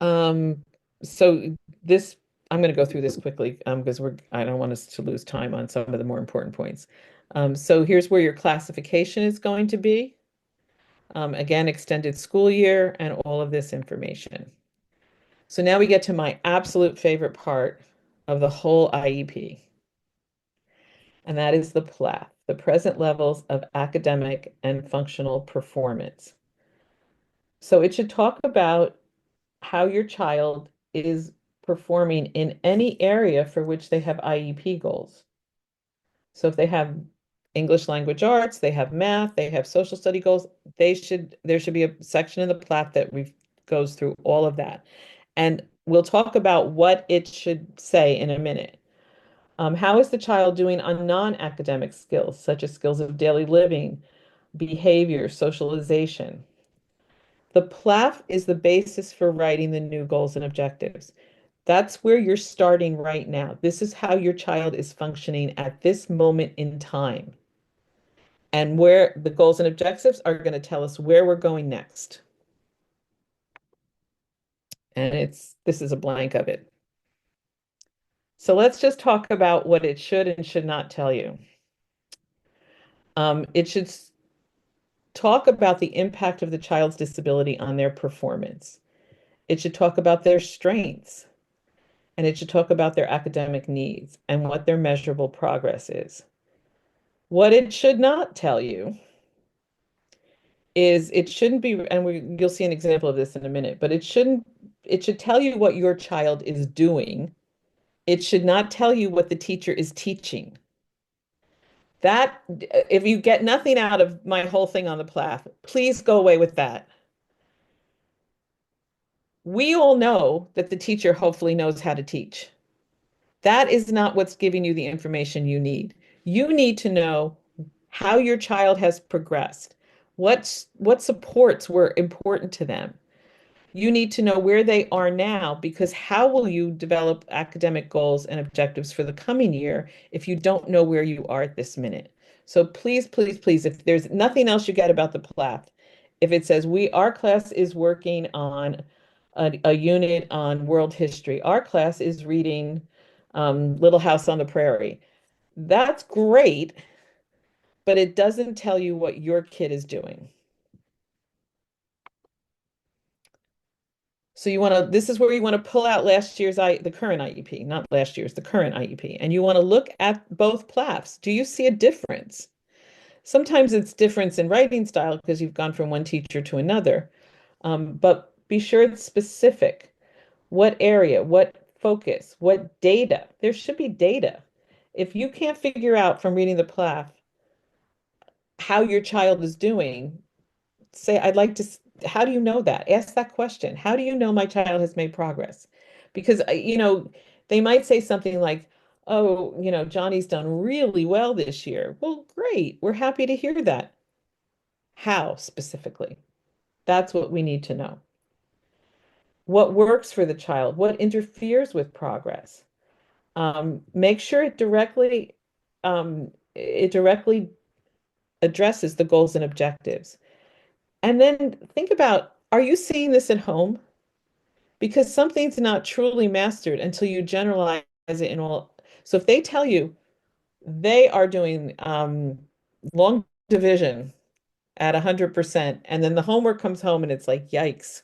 Um, so this, I'm going to go through this quickly because I don't want us to lose time on some of the more important points. So here's where your classification is going to be. Again, extended school year and all of this information. So now we get to my absolute favorite part of the whole IEP, and that is the PLAF, the present levels of academic and functional performance. So it should talk about how your child is performing in any area for which they have IEP goals. So if they have English language arts, they have math, they have social study goals, there should be a section in the PLAT that goes through all of that. And we'll talk about what it should say in a minute. How is the child doing on non-academic skills, such as skills of daily living, behavior, socialization? The PLAF is the basis for writing the new goals and objectives. That's where you're starting right now. This is how your child is functioning at this moment in time. And where the goals and objectives are going to tell us where we're going next. And this is a blank of it. So let's just talk about what it should and should not tell you. It should talk about the impact of the child's disability on their performance. It should talk about their strengths, and it should talk about their academic needs and what their measurable progress is. What it should not tell you is it shouldn't be, and you'll see an example of this in a minute, but it should tell you what your child is doing. It should not tell you what the teacher is teaching. That, if you get nothing out of my whole thing on the PLAF, please go away with that. We all know that the teacher hopefully knows how to teach. That is not what's giving you the information you need. You need to know how your child has progressed, what supports were important to them. You need to know where they are now, because how will you develop academic goals and objectives for the coming year if you don't know where you are at this minute? So please, please, please, if there's nothing else you get about the PLAF, if it says our class is working on a unit on world history, our class is reading Little House on the Prairie. That's great, but it doesn't tell you what your kid is doing. So this is where you want to pull out the current IEP, not last year's, the current IEP. And you want to look at both PLAFs. Do you see a difference? Sometimes it's difference in writing style because you've gone from one teacher to another. But be sure it's specific. What area, what focus, what data? There should be data. If you can't figure out from reading the PLAF how your child is doing, say, how do you know that? Ask that question. How do you know my child has made progress? Because, they might say something like, oh, Johnny's done really well this year. Well, great. We're happy to hear that. How specifically? That's what we need to know. What works for the child? What interferes with progress? Make sure it directly addresses the goals and objectives. And then think about, are you seeing this at home? Because something's not truly mastered until you generalize it in all. So if they tell you they are doing long division at 100%, and then the homework comes home and it's like, yikes,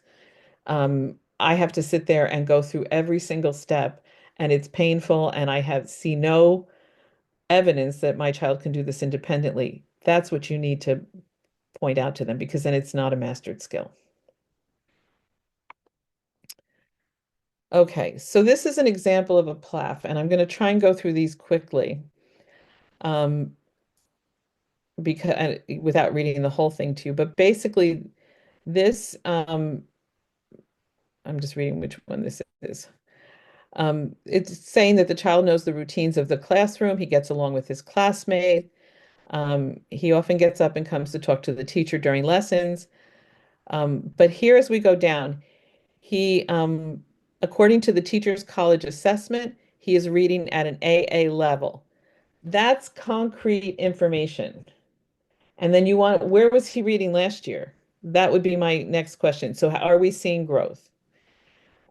I have to sit there and go through every single step, and it's painful, and see no evidence that my child can do this independently. That's what you need to point out to them, because then it's not a mastered skill. Okay, so this is an example of a PLAF, and I'm going to try and go through these quickly. because without reading the whole thing to you, but basically this, I'm just reading which one this is. It's saying that the child knows the routines of the classroom. He gets along with his classmate. He often gets up and comes to talk to the teacher during lessons. But here, as we go down, he, according to the teacher's college assessment, he is reading at an AA level. That's concrete information. And then you want, where was he reading last year? That would be my next question. So, are we seeing growth?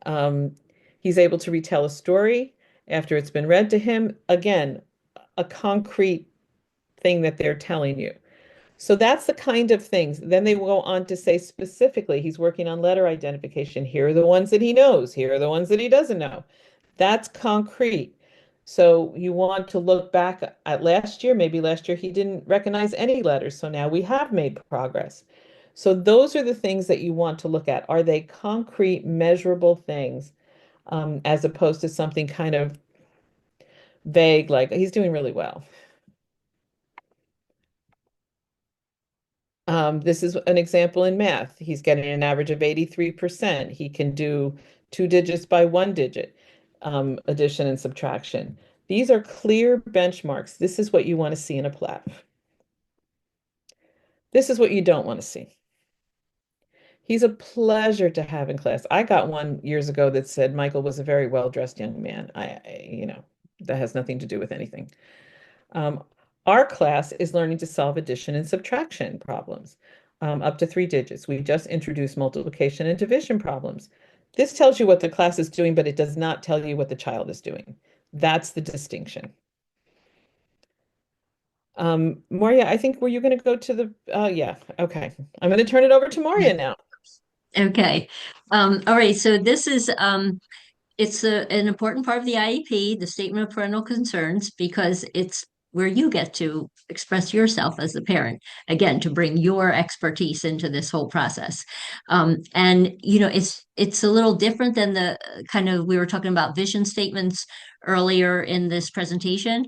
Um, he's able to retell a story after it's been read to him. Again, a concrete thing that they're telling you. So that's the kind of things. Then they will go on to say specifically, he's working on letter identification. Here are the ones that he knows. Here are the ones that he doesn't know. That's concrete. So you want to look back at last year. Maybe last year he didn't recognize any letters. So now we have made progress. So those are the things that you want to look at. Are they concrete, measurable things, as opposed to something kind of vague, like he's doing really well. This is an example in math. He's getting an average of 83%. He can do two digits by one digit, addition and subtraction. These are clear benchmarks. This is what you want to see in a plat. This is what you don't want to see. He's a pleasure to have in class. I got one years ago that said Michael was a very well-dressed young man. That has nothing to do with anything. Um, our class is learning to solve addition and subtraction problems, up to three digits. We just introduced multiplication and division problems. This tells you what the class is doing, but it does not tell you what the child is doing. That's the distinction. Maria, I think were you going to go to the, yeah, okay. I'm going to turn it over to Maria now. Okay. All right. So this is it's an important part of the IEP, the Statement of Parental Concerns, because it's where you get to express yourself as the parent, again, to bring your expertise into this whole process. And it's a little different than the kind of we were talking about vision statements earlier in this presentation.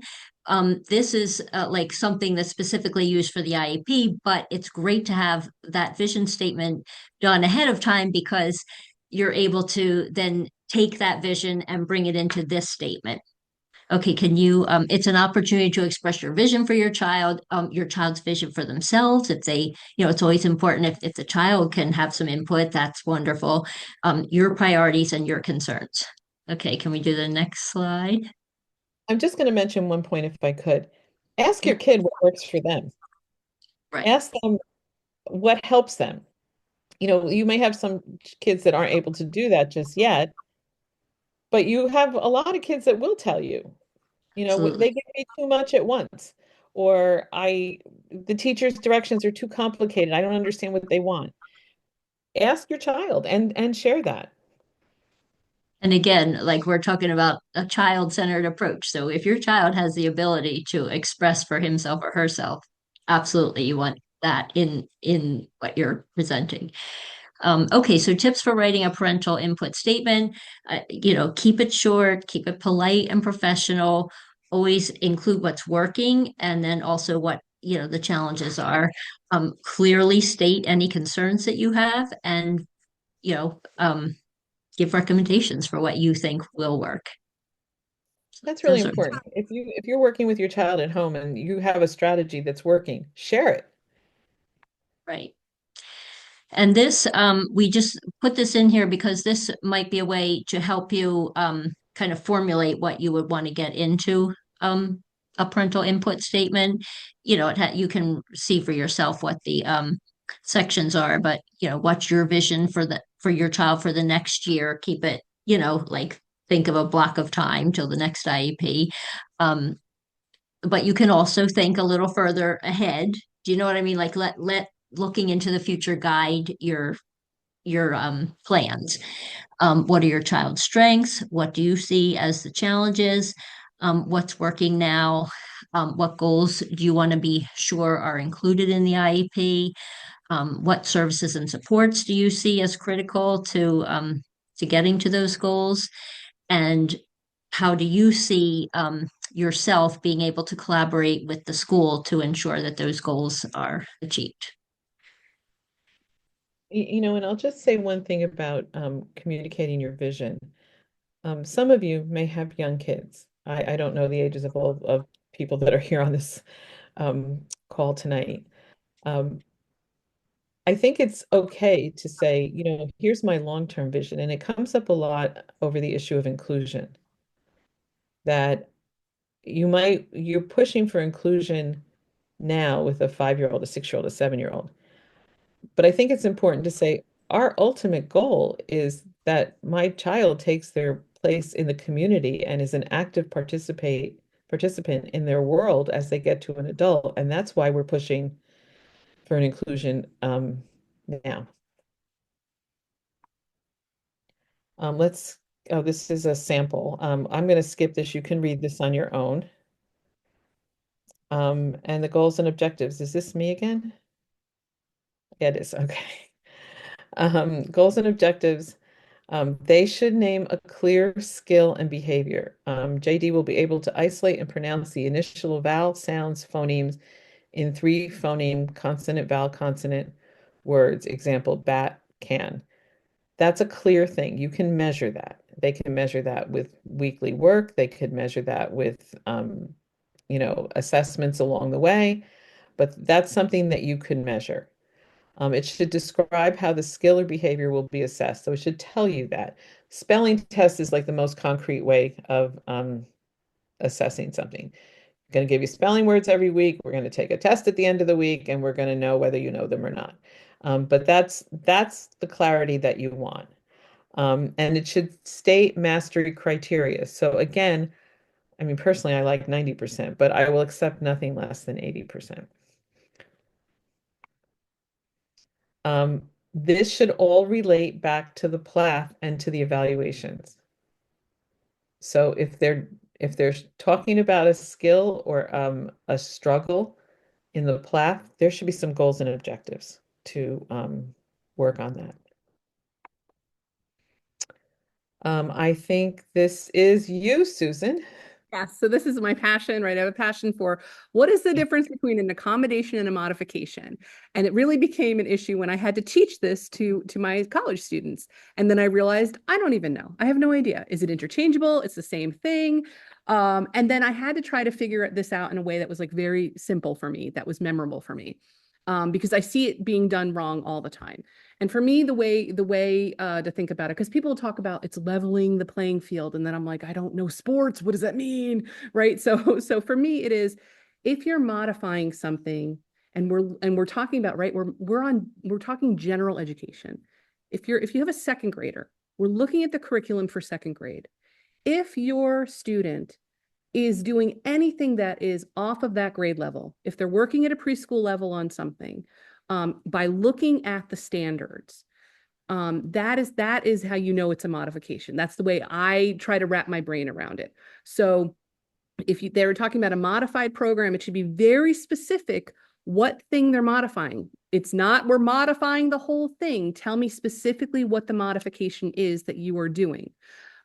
This is like something that's specifically used for the IEP, but it's great to have that vision statement done ahead of time because you're able to then take that vision and bring it into this statement. Okay, it's an opportunity to express your vision for your child's vision for themselves. If they, it's always important if the child can have some input, that's wonderful. Your priorities and your concerns. Okay, can we do the next slide? I'm just going to mention one point if I could. Ask Yeah, your kid what works for them. right. Ask them what helps them. You may have some kids that aren't able to do that just yet, but you have a lot of kids that will tell you, they Absolutely. give me too much at once, or the teacher's directions are too complicated. I don't understand what they want. Ask your child and share that. And again, like we're talking about a child-centered approach. So if your child has the ability to express for himself or herself, absolutely you want that in what you're presenting. Okay, so tips for writing a parental input statement. Keep it short, keep it polite and professional. Always include what's working and then also what the challenges are. Clearly state any concerns that you have and you know um, give recommendations for what you think will work. That's really Those are important. If you're working with your child at home and you have a strategy that's working, share it. right. And this, we just put this in here because this might be a way to help you kind of formulate what you would want to get into a parental input statement. You can see for yourself what the sections are, but what's your vision for your child for the next year? Keep it, like think of a block of time till the next IEP. Um, but you can also think a little further ahead. Do you know what I mean? Like let looking into the future guide your plans. What are your child's strengths? What do you see as the challenges? What's working now? What goals do you want to be sure are included in the IEP? What services and supports do you see as critical to getting to those goals? And how do you see yourself being able to collaborate with the school to ensure that those goals are achieved. And I'll just say one thing about communicating your vision. Some of you may have young kids. I don't know the ages of all of people that are here on this call tonight. Um, I think it's okay to say, here's my long-term vision. And it comes up a lot over the issue of inclusion, that you're pushing for inclusion now with a 5-year-old, a 6-year-old, a 7-year-old. But I think it's important to say our ultimate goal is that my child takes their place in the community and is an active participant in their world as they get to an adult. And that's why we're pushing for an inclusion now. Let's, oh, this is a sample. I'm going to skip this. You can read this on your own. And the goals and objectives. Is this me again? Yeah, it is. Okay. Goals and objectives. They should name a clear skill and behavior. JD will be able to isolate and pronounce the initial vowel sounds, phonemes in 3 phoneme consonant, vowel, consonant words. Example, bat, can. That's a clear thing. You can measure that. They can measure that with weekly work. They could measure that with, assessments along the way. But that's something that you can measure. It should describe how the skill or behavior will be assessed. So it should tell you that. Spelling test is like the most concrete way of assessing something. I'm going to give you spelling words every week. We're going to take a test at the end of the week, and we're going to know whether you know them or not. But that's the clarity that you want. And it should state mastery criteria. So again, I mean, personally, I like 90%, but I will accept nothing less than 80%. This should all relate back to the PLAF and to the evaluations. So if they're talking about a skill or a struggle in the PLAF, there should be some goals and objectives to work on that. I think this is you, Susan. Yeah, so this is my passion, right? I have a passion for what is the difference between an accommodation and a modification? And it really became an issue when I had to teach this to my college students. And then I realized I don't even know. I have no idea. Is it interchangeable? It's the same thing. And then I had to try to figure this out in a way that was like very simple for me, that was memorable for me. Because I see it being done wrong all the time. And for me, the way to think about it, because people talk about it's leveling the playing field, and then I'm like, I don't know sports. What does that mean? Right. So for me, it is if you're modifying something, and we're talking about, right, we're talking general education. If you have a second grader, we're looking at the curriculum for second grade. If your student is doing anything that is off of that grade level, if they're working at a preschool level on something, by looking at the standards, that is how you know it's a modification. That's the way I try to wrap my brain around it. So if they were talking about a modified program, it should be very specific what thing they're modifying. It's not we're modifying the whole thing. Tell me specifically what the modification is that you are doing.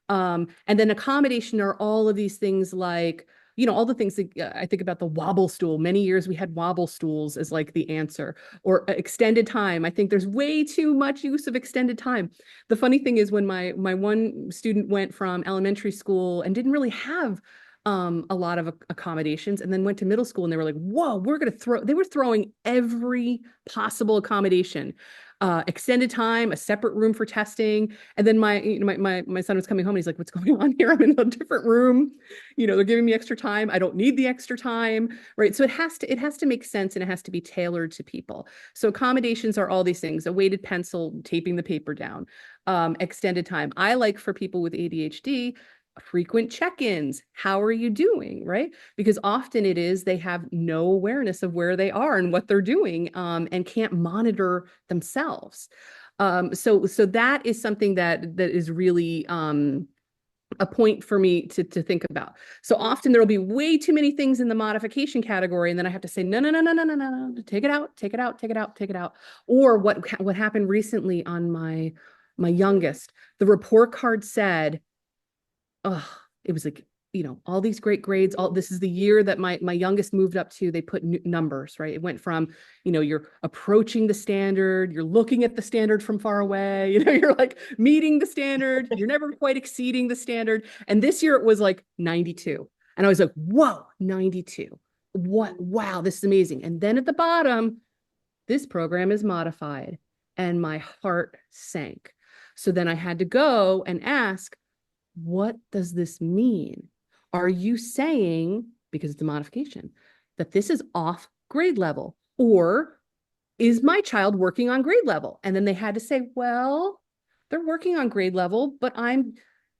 And then accommodation are all of these things like, all the things that I think about the wobble stool. Many years we had wobble stools as like the answer, or extended time. I think there's way too much use of extended time. The funny thing is when my one student went from elementary school and didn't really have a lot of accommodations, and then went to middle school and they were like, whoa, they were throwing every possible accommodation. Extended time, a separate room for testing. And then my son was coming home and he's like, what's going on here? I'm in a different room. They're giving me extra time. I don't need the extra time. Right. So it has to make sense, and it has to be tailored to people. So accommodations are all these things: a weighted pencil, taping the paper down, extended time. I like for people with ADHD, frequent check-ins. How are you doing? Right? Because often it is they have no awareness of where they are and what they're doing, and can't monitor themselves. So that is something that is really a point for me to think about. So often there will be way too many things in the modification category, and then I have to say, no, no, no, no, no, no, no, no, take it out, take it out, take it out, take it out. Or what happened recently on my youngest, the report card said, oh, it was like all these great grades. This is the year that my youngest moved up to. They put numbers, right? It went from, you're approaching the standard, you're looking at the standard from far away, you're like meeting the standard, you're never quite exceeding the standard. And this year it was like 92. And I was like, whoa, 92. What? Wow, this is amazing. And then at the bottom, this program is modified, and my heart sank. So then I had to go and ask, what does this mean? Are you saying, because it's a modification, that this is off grade level? Or is my child working on grade level? And then they had to say, well, they're working on grade level, but I'm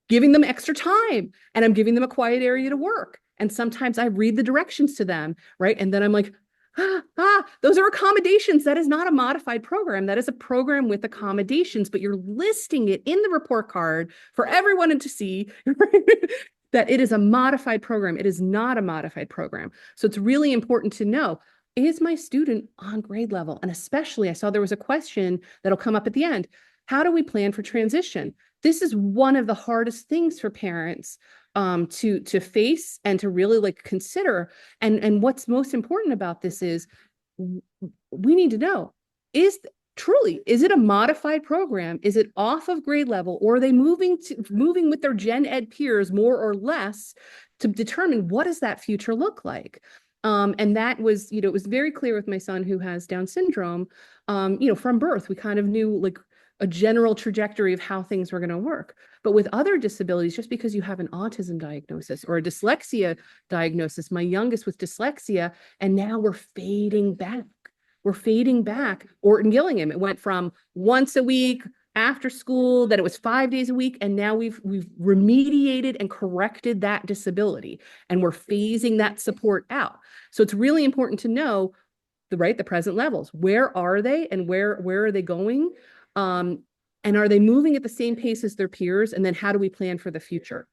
giving them extra time and I'm giving them a quiet area to work. And sometimes I read the directions to them, right? And then I'm like, those are accommodations. That is not a modified program. That is a program with accommodations, but you're listing it in the report card for everyone to see that it is a modified program. It is not a modified program. So it's really important to know, is my student on grade level? And especially, I saw there was a question that'll come up at the end. How do we plan for transition? This is one of the hardest things for parents to face and to really consider. And what's most important about this is we need to know, is it a modified program? Is it off of grade level, or are they moving with their gen ed peers more or less to determine what does that future look like? And that was, it was very clear with my son who has Down syndrome, from birth. We kind of knew a general trajectory of how things were going to work. But with other disabilities, just because you have an autism diagnosis or a dyslexia diagnosis, my youngest with dyslexia, and now we're fading back. Orton Gillingham, it went from once a week after school, then it was 5 days a week, and now we've remediated and corrected that disability, and we're phasing that support out. So it's really important to know the present levels. Where are they, and where are they going? And are they moving at the same pace as their peers? And then how do we plan for the future?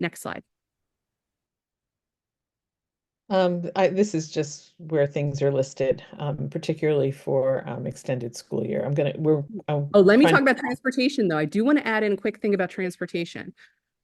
Next slide. This is just where things are listed, particularly for extended school year. Let me talk about transportation, though. I do want to add in a quick thing about transportation.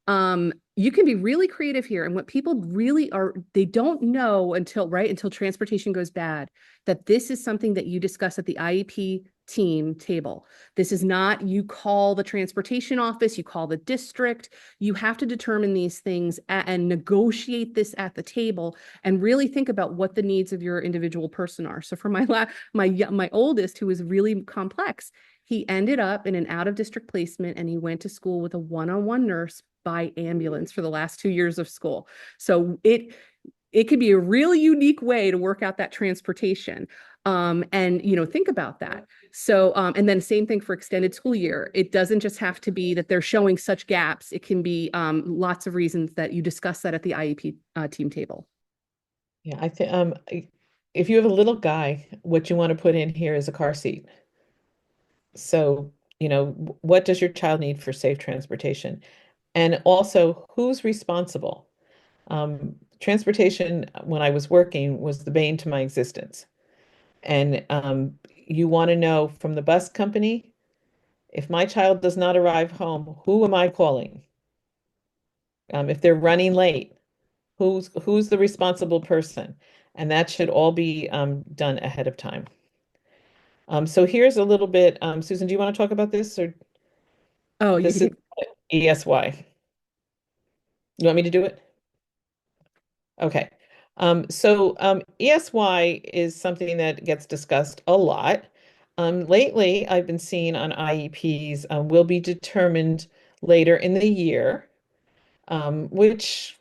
You can be really creative here. And what people really they don't know until transportation goes bad, that this is something that you discuss at the IEP team table. This is not, you call the transportation office, you call the district. You have to determine these things and negotiate this at the table and really think about what the needs of your individual person are. So for my oldest, who was really complex, he ended up in an out-of-district placement, and he went to school with a one-on-one nurse by ambulance for the last 2 years of school. So it could be a really unique way to work out that transportation. And think about that. So, and then same thing for extended school year. It doesn't just have to be that they're showing such gaps. It can be lots of reasons that you discuss that at the IEP team table. Yeah, I think if you have a little guy, what you want to put in here is a car seat. So, what does your child need for safe transportation? And also, who's responsible? Transportation, when I was working, was the bane to my existence. And you want to know from the bus company, if my child does not arrive home, who am I calling? If they're running late, who's the responsible person? And that should all be done ahead of time. So here's a little bit, Susan, do you want to talk about this, or Oh, this is ESY? You want me to do it? Okay. So ESY is something that gets discussed a lot. Lately, I've been seeing on IEPs will be determined later in the year, which,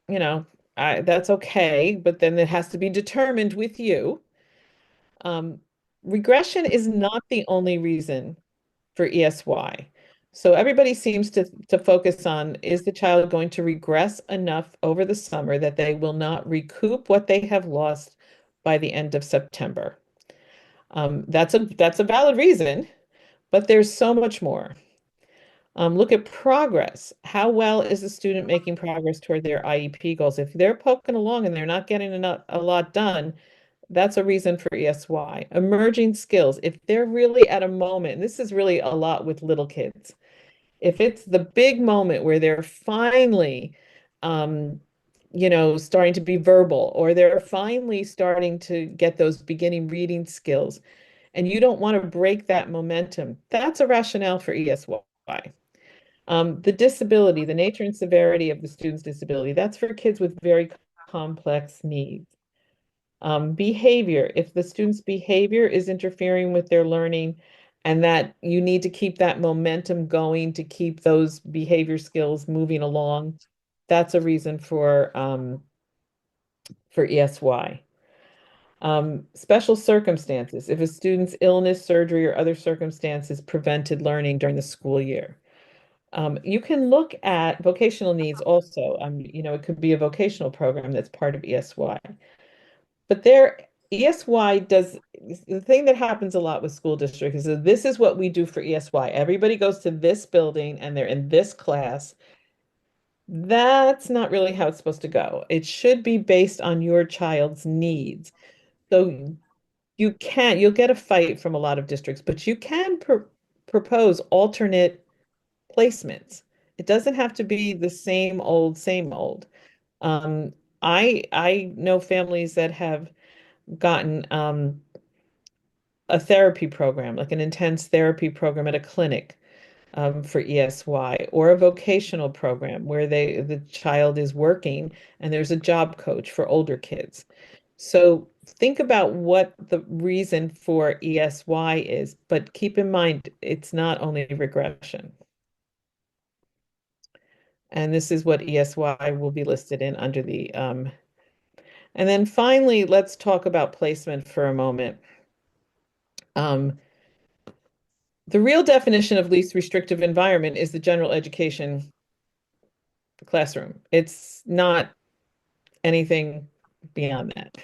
that's okay, but then it has to be determined with you. Regression is not the only reason for ESY. So everybody seems to focus on, is the child going to regress enough over the summer that they will not recoup what they have lost by the end of September? That's a valid reason, but there's so much more. Look at progress. How well is the student making progress toward their IEP goals? If they're poking along and they're not getting a lot done, that's a reason for ESY. Emerging skills. If they're really at a moment, and this is really a lot with little kids, if it's the big moment where they're finally um, starting to be verbal, or they're finally starting to get those beginning reading skills, and you don't want to break that momentum. That's a rationale for ESY. The disability, the nature and severity of the student's disability, that's for kids with very complex needs. Behavior, if the student's behavior is interfering with their learning and that you need to keep that momentum going to keep those behavior skills moving along, that's a reason for ESY. Special circumstances, if a student's illness, surgery, or other circumstances prevented learning during the school year. You can look at vocational needs also. It could be a vocational program that's part of ESY. But ESY does the thing that happens a lot with school districts is that this is what we do for ESY. Everybody goes to this building and they're in this class. That's not really how it's supposed to go. It should be based on your child's needs. So you'll get a fight from a lot of districts, but you can propose alternate placements. It doesn't have to be the same old, same old. Um, I know families that have gotten a therapy program, like an intense therapy program at a clinic for ESY, or a vocational program where the child is working and there's a job coach for older kids. So think about what the reason for ESY is, but keep in mind it's not only regression. And this is what ESY will be listed in under the and then finally, let's talk about placement for a moment. Um, the real definition of least restrictive environment is the general education classroom. It's not anything beyond that.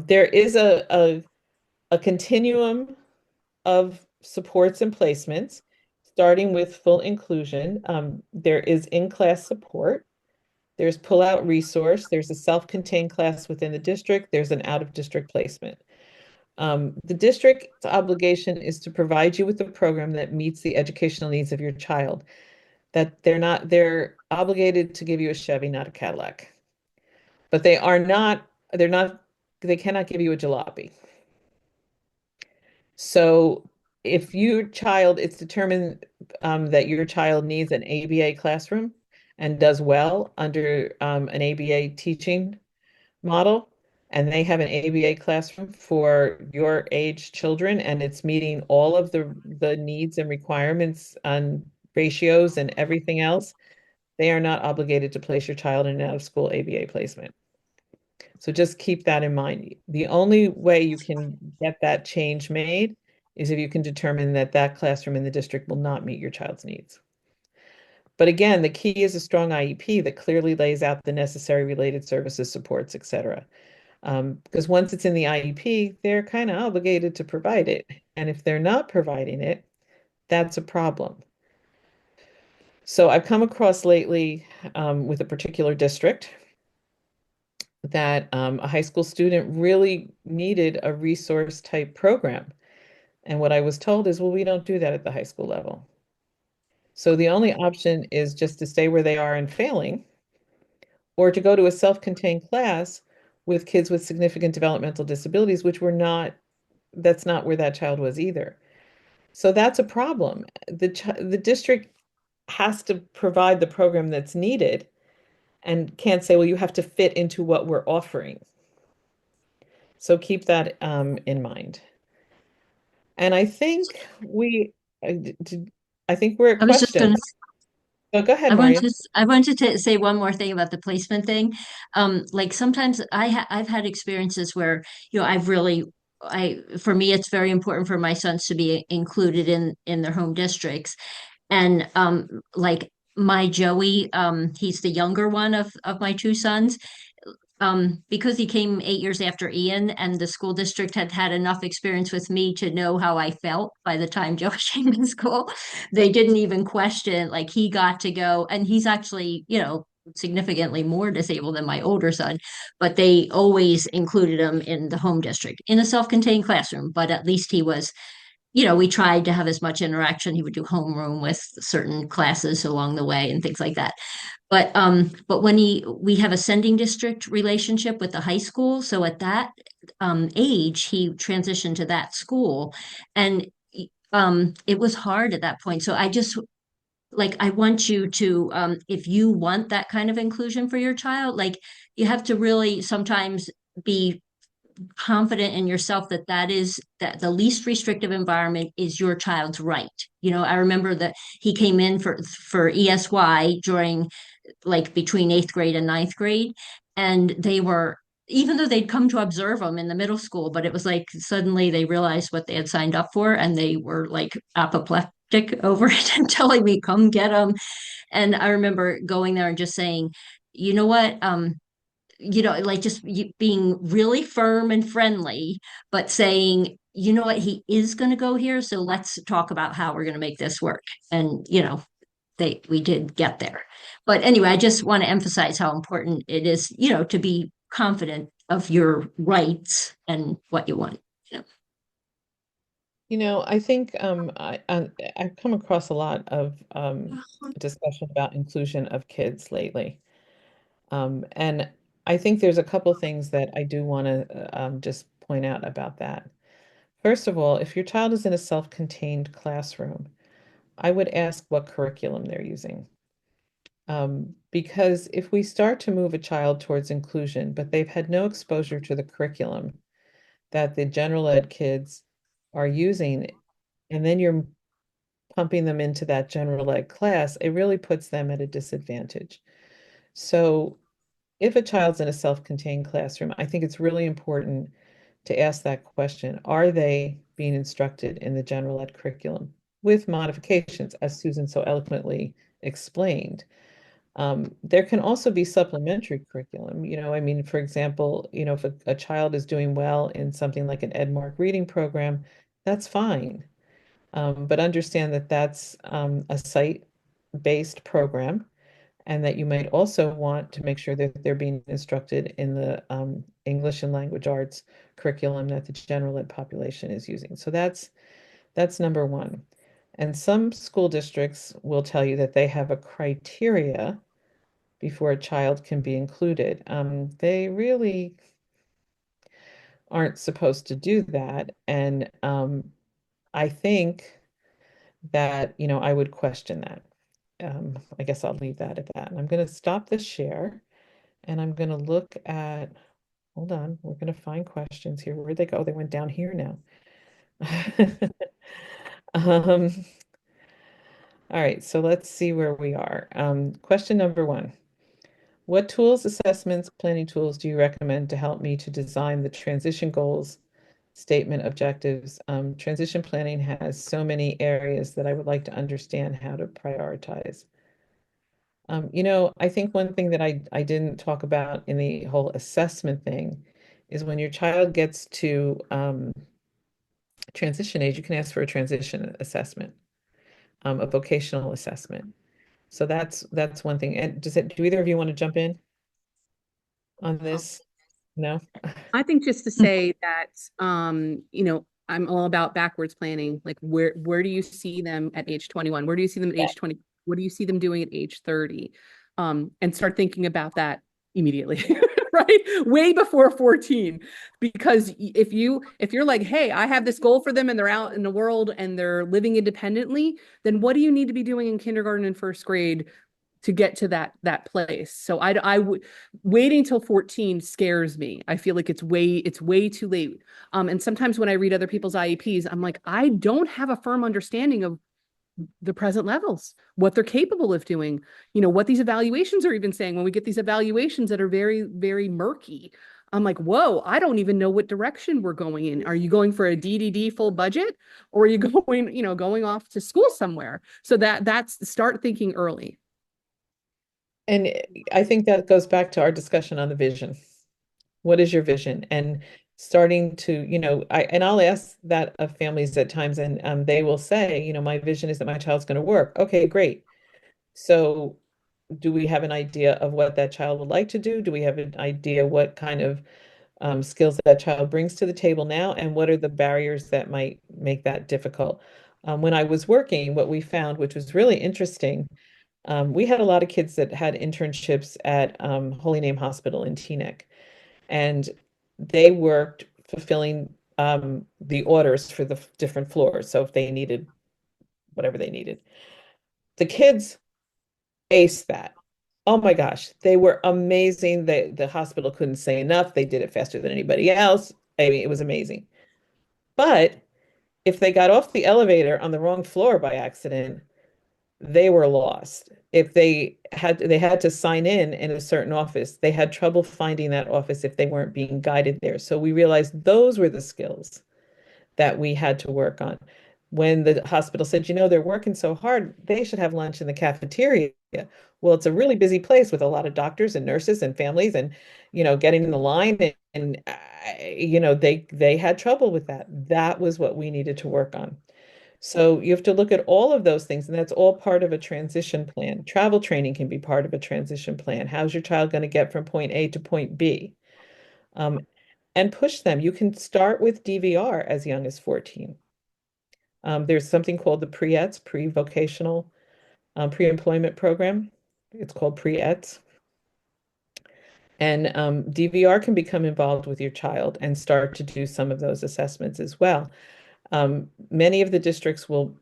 There is a continuum of supports and placements, starting with full inclusion. There is in-class support. There's pull-out resource. There's a self-contained class within the district. There's an out-of-district placement. The district's obligation is to provide you with a program that meets the educational needs of your child. That they're obligated to give you a Chevy, not a Cadillac. But they cannot give you a jalopy. So if it's determined that your child needs an ABA classroom and does well under an ABA teaching model, and they have an ABA classroom for your age children, and it's meeting all of the needs and requirements and ratios and everything else, they are not obligated to place your child in an out-of-school ABA placement. So just keep that in mind. The only way you can get that change made is if you can determine that that classroom in the district will not meet your child's needs. But again, the key is a strong IEP that clearly lays out the necessary related services, supports, etc. Because once it's in the IEP, they're kind of obligated to provide it. And if they're not providing it, that's a problem. So I've come across lately with a particular district that a high school student really needed a resource type program. And what I was told is, well, we don't do that at the high school level. So the only option is just to stay where they are and failing, or to go to a self-contained class with kids with significant developmental disabilities, that's not where that child was either. So that's a problem. The district has to provide the program that's needed and can't say, well, you have to fit into what we're offering. So keep that in mind. And I think we're at I was just going questions. to So go ahead, Maria. I wanted to say one more thing about the placement thing. Like sometimes I've had experiences where, I've really for me it's very important for my sons to be included in their home districts. And like my Joey, he's the younger one of my two sons. Because he came 8 years after Ian, and the school district had had enough experience with me to know how I felt by the time Joe came to school. They didn't even question, like he got to go, and he's actually, significantly more disabled than my older son, but they always included him in the home district in a self-contained classroom, but at least he was we tried to have as much interaction. He would do homeroom with certain classes along the way and things like that. But when we have a sending district relationship with the high school, so at that age, he transitioned to that school, and it was hard at that point. So I just like I want you to, if you want that kind of inclusion for your child, like you have to really sometimes be confident in yourself that that the least restrictive environment is your child's right. I remember that he came in for ESY during like between eighth grade and ninth grade. And they were, even though they'd come to observe them in the middle school, but it was like suddenly they realized what they had signed up for and they were like apoplectic over it and telling me, come get them. And I remember going there and just saying, you know what? Like just being really firm and friendly, but saying, you know what, he is going to go here. So let's talk about how we're going to make this work. And, we did get there. But anyway, I just want to emphasize how important it is, to be confident of your rights and what you want. You know. I think I've come across a lot of discussion about inclusion of kids lately. And I think there's a couple things that I do want to just point out about that. First of all, if your child is in a self-contained classroom, I would ask what curriculum they're using. Because if we start to move a child towards inclusion, but they've had no exposure to the curriculum that the general ed kids are using, and then you're pumping them into that general ed class, it really puts them at a disadvantage. So if a child's in a self-contained classroom, I think it's really important to ask that question. Are they being instructed in the general ed curriculum with modifications, as Susan so eloquently explained? There can also be supplementary curriculum. I mean, for example, if a child is doing well in something like an Edmark reading program, that's fine. But understand that that's a site-based program, and that you might also want to make sure that they're being instructed in the English and language arts curriculum that the general ed population is using. So that's number one. And some school districts will tell you that they have a criteria before a child can be included. They really aren't supposed to do that. And I think that, I would question that. I guess I'll leave that at that. And I'm going to stop the share and I'm going to look at, hold on, we're going to find questions here. Where'd they go? They went down here now. Um, all right, so let's see where we are. Question number one. What tools, assessments, planning tools do you recommend to help me to design the transition goals, statement objectives? Transition planning has so many areas that I would like to understand how to prioritize. I think one thing that I didn't talk about in the whole assessment thing is when your child gets to transition age, you can ask for a transition assessment, a vocational assessment. So that's one thing. And do either of you want to jump in on this? No? I think just to say that, I'm all about backwards planning. Like where do you see them at age 21? Where do you see them at age 20? What do you see them doing at age 30? And start thinking about that immediately, right? Way before 14. Because if you're like, hey, I have this goal for them and they're out in the world and they're living independently, then what do you need to be doing in kindergarten and first grade to get to that place? So I would waiting till 14 scares me. I feel like it's way too late. And sometimes when I read other people's IEPs, I'm like, I don't have a firm understanding of the present levels, what they're capable of doing, what these evaluations are even saying. When we get these evaluations that are very, very murky, I'm like, whoa, I don't even know what direction we're going in. Are you going for a DDD full budget, or are you going off to school somewhere? So that's start thinking early. And I think that goes back to our discussion on the vision. What is your vision? And starting to, I'll ask that of families at times, and they will say, my vision is that my child's going to work. Okay, great. So do we have an idea of what that child would like to do? Do we have an idea what kind of skills that child brings to the table now, and what are the barriers that might make that difficult. When I was working, what we found, which was really interesting, we had a lot of kids that had internships at Holy Name Hospital in Teaneck, and they worked fulfilling the orders for the different floors. So if they needed whatever they needed, the kids aced that. Oh my gosh, they were amazing. The hospital couldn't say enough. They did it faster than anybody else. I mean, it was amazing. But if they got off the elevator on the wrong floor by accident, they were lost. If they had to sign in a certain office, they had trouble finding that office if they weren't being guided there. So we realized those were the skills that we had to work on. When the hospital said, they're working so hard, they should have lunch in the cafeteria. Well, it's a really busy place with a lot of doctors and nurses and families and, getting in the line and they had trouble with that. That was what we needed to work on. So you have to look at all of those things, and that's all part of a transition plan. Travel training can be part of a transition plan. How's your child going to get from point A to point B? Um, and push them. You can start with DVR as young as 14. There's something called the pre-ETS, pre-vocational, pre-employment program. It's called pre-ETS. And DVR can become involved with your child and start to do some of those assessments as well. Many of the districts will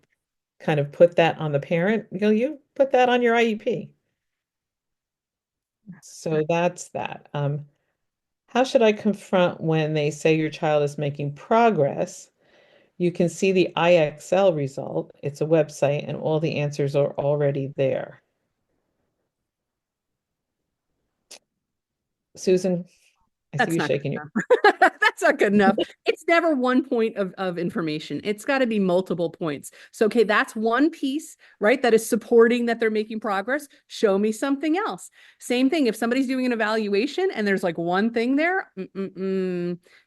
kind of put that on the parent. You put that on your IEP. So that's that. How should I confront when they say your child is making progress? You can see the IXL result. It's a website, and all the answers are already there. Susan, I see That's you not good shaking your. enough. That's not good enough. It's never one point of information. It's got to be multiple points. So, okay, that's one piece, right? That is supporting that they're making progress. Show me something else. Same thing. If somebody's doing an evaluation and there's like one thing there,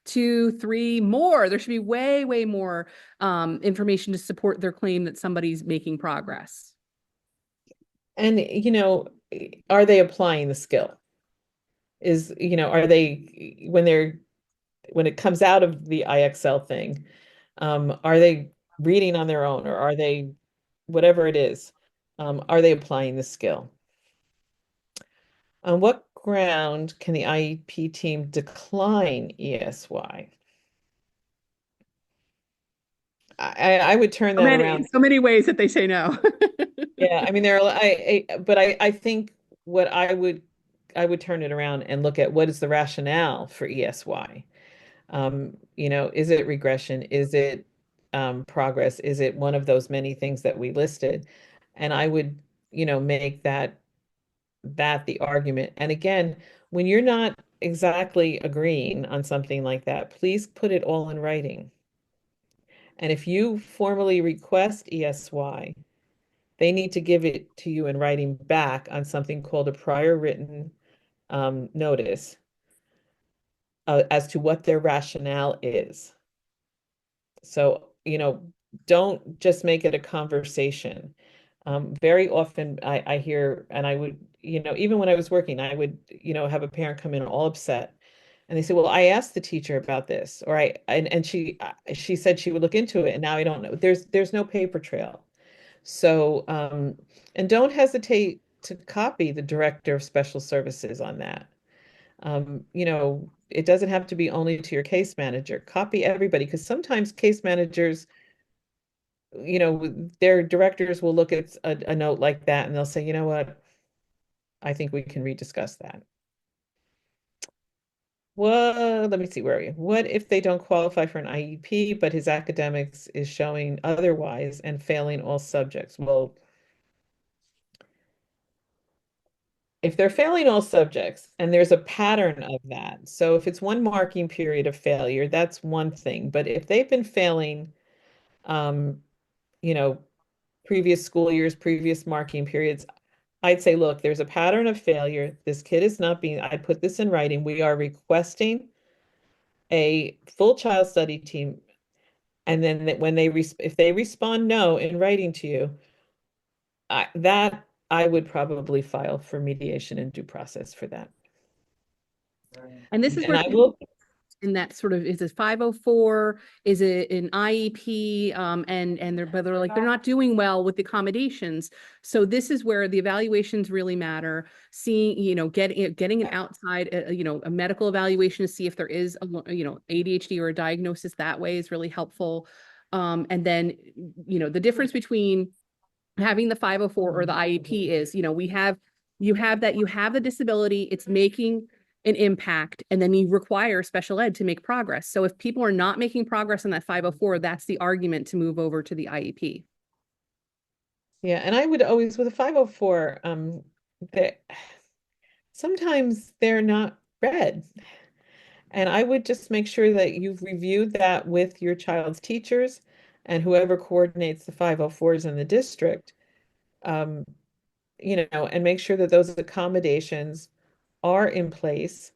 two, three more, there should be way, way more information to support their claim that somebody's making progress. And, are they applying the skill? Are they, when it comes out of the IXL thing, are they reading on their own, or are they, whatever it is, are they applying the skill? On what ground can the IEP team decline ESY? I would turn So that many, around. so many ways that they say no. Yeah, I mean there are but I think what I would turn it around and look at what is the rationale for ESY. Is it regression? Is it progress? Is it one of those many things that we listed? And I would, make that the argument. And again, when you're not exactly agreeing on something like that, please put it all in writing. And if you formally request ESY, they need to give it to you in writing back on something called a prior written notice as to what their rationale is. So, don't just make it a conversation. Very often I hear, and I would, even when I was working, I would, have a parent come in all upset. And they say, well, I asked the teacher about this, or and she said she would look into it, and now I don't know. There's no paper trail. So, and don't hesitate to copy the director of special services on that. It doesn't have to be only to your case manager. Copy everybody, because sometimes case managers, their directors will look at a note like that and they'll say, you know what, I think we can rediscuss that. Well, let me see, where are you? What if they don't qualify for an IEP, but his academics is showing otherwise and failing all subjects? Well, if they're failing all subjects and there's a pattern of that, so if it's one marking period of failure, that's one thing. But if they've been failing, um, you know, previous school years, previous marking periods, I'd say, look, there's a pattern of failure. This kid is not being, I put this in writing. We are requesting a full child study team. And then when if they respond no in writing to you, I would probably file for mediation and due process for that. And this is And where I will. in that sort of, is it 504? Is it an IEP? And they're like, they're not doing well with the accommodations. So this is where the evaluations really matter. Seeing, getting an outside, a medical evaluation to see if there is ADHD or a diagnosis that way is really helpful. And then, the difference between having the 504 or the IEP is, you have the disability, it's making an impact, and then you require special ed to make progress. So if people are not making progress on that 504, that's the argument to move over to the IEP. Yeah, and I would always, with a 504, that sometimes they're not read. And I would just make sure that you've reviewed that with your child's teachers and whoever coordinates the 504s in the district, um, and make sure that those accommodations are in place.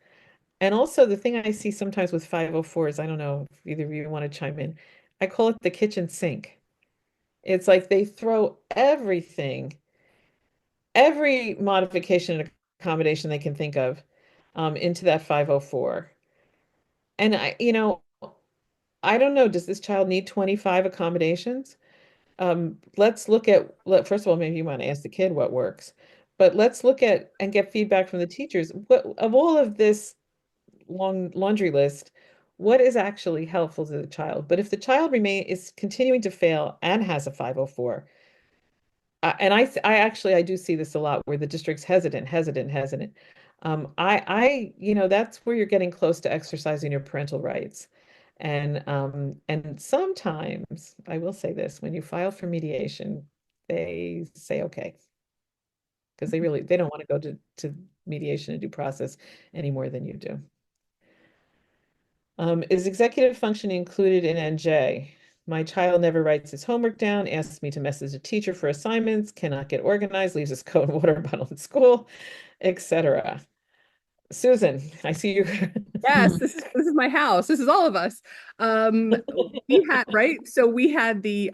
And also the thing I see sometimes with 504s, I don't know if either of you want to chime in, I call it the kitchen sink. It's like they throw every modification and accommodation they can think of, into that 504. And I don't know, does this child need 25 accommodations? Let's look at, first of all, maybe you want to ask the kid what works, but let's look at and get feedback from the teachers. What of all of this long laundry list, what is actually helpful to the child? But if the child is continuing to fail and has a 504, and I actually I do see this a lot where the district's hesitant. That's where you're getting close to exercising your parental rights. And sometimes I will say this, when you file for mediation, they say okay, because they don't want to go to mediation and due process any more than you do. Is executive functioning included in NJ? My child never writes his homework down, asks me to message a teacher for assignments, cannot get organized, leaves his coat and water bottle in school, etc. Susan, I see you. Yes, this is my house. This is all of us. Um, we had, right? So we had the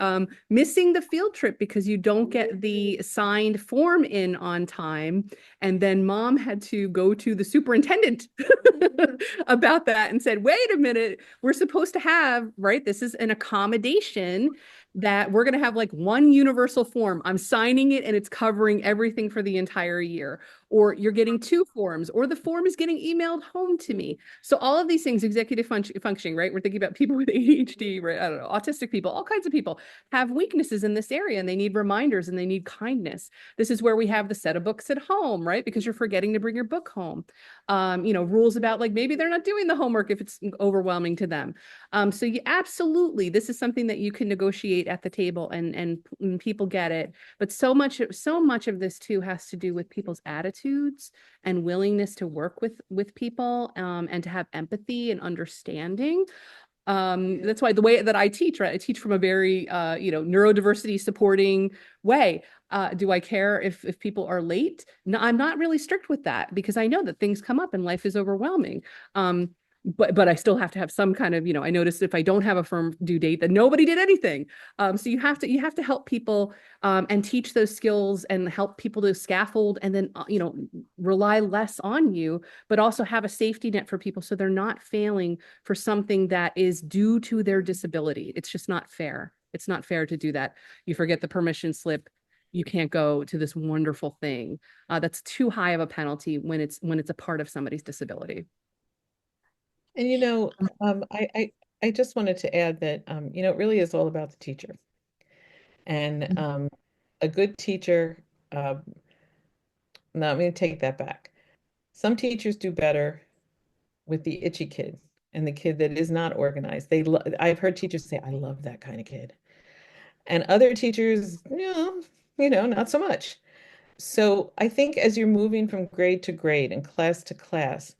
missing the field trip because you don't get the signed form in on time. And then mom had to go to the superintendent about that and said, wait a minute, we're supposed to have, right? This is an accommodation that we're going to have like one universal form. I'm signing it and it's covering everything for the entire year. Or you're getting two forms, or the form is getting emailed home to me. So all of these things, executive functioning, right? We're thinking about people with ADHD, right? I don't know, autistic people, all kinds of people have weaknesses in this area and they need reminders and they need kindness. This is where we have the set of books at home, right? Because you're forgetting to bring your book home. Rules about like maybe they're not doing the homework if it's overwhelming to them. So you absolutely, this is something that you can negotiate at the table and people get it. But so much of this too has to do with people's attitudes and willingness to work with people, and to have empathy and understanding. That's why the way that I teach, right? I teach from a very neurodiversity supporting way. Do I care if people are late? No, I'm not really strict with that because I know that things come up and life is overwhelming. But I still have to have some kind of, I noticed if I don't have a firm due date, that nobody did anything. So you have to help people, and teach those skills and help people to scaffold and then, rely less on you, but also have a safety net for people so they're not failing for something that is due to their disability. It's just not fair. It's not fair to do that. You forget the permission slip. You can't go to this wonderful thing. That's too high of a penalty when it's a part of somebody's disability. And I just wanted to add that it really is all about the teacher. And a good teacher, no, I'm going to take that back. Some teachers do better with the itchy kid and the kid that is not organized. I've heard teachers say, I love that kind of kid. And other teachers, not so much. So I think as you're moving from grade to grade and class to class,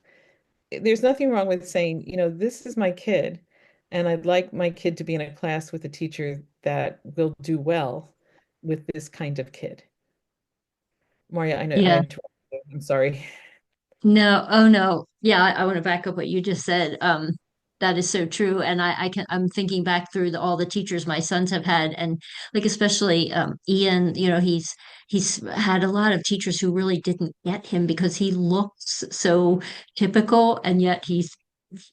there's nothing wrong with saying, this is my kid, and I'd like my kid to be in a class with a teacher that will do well with this kind of kid. Maria, I know I Yeah. interrupted you. I'm sorry. No, oh no. Yeah, I want to back up what you just said. That is so true. And I'm thinking back through all the teachers my sons have had, and like especially Ian, he's had a lot of teachers who really didn't get him because he looks so typical, and yet he's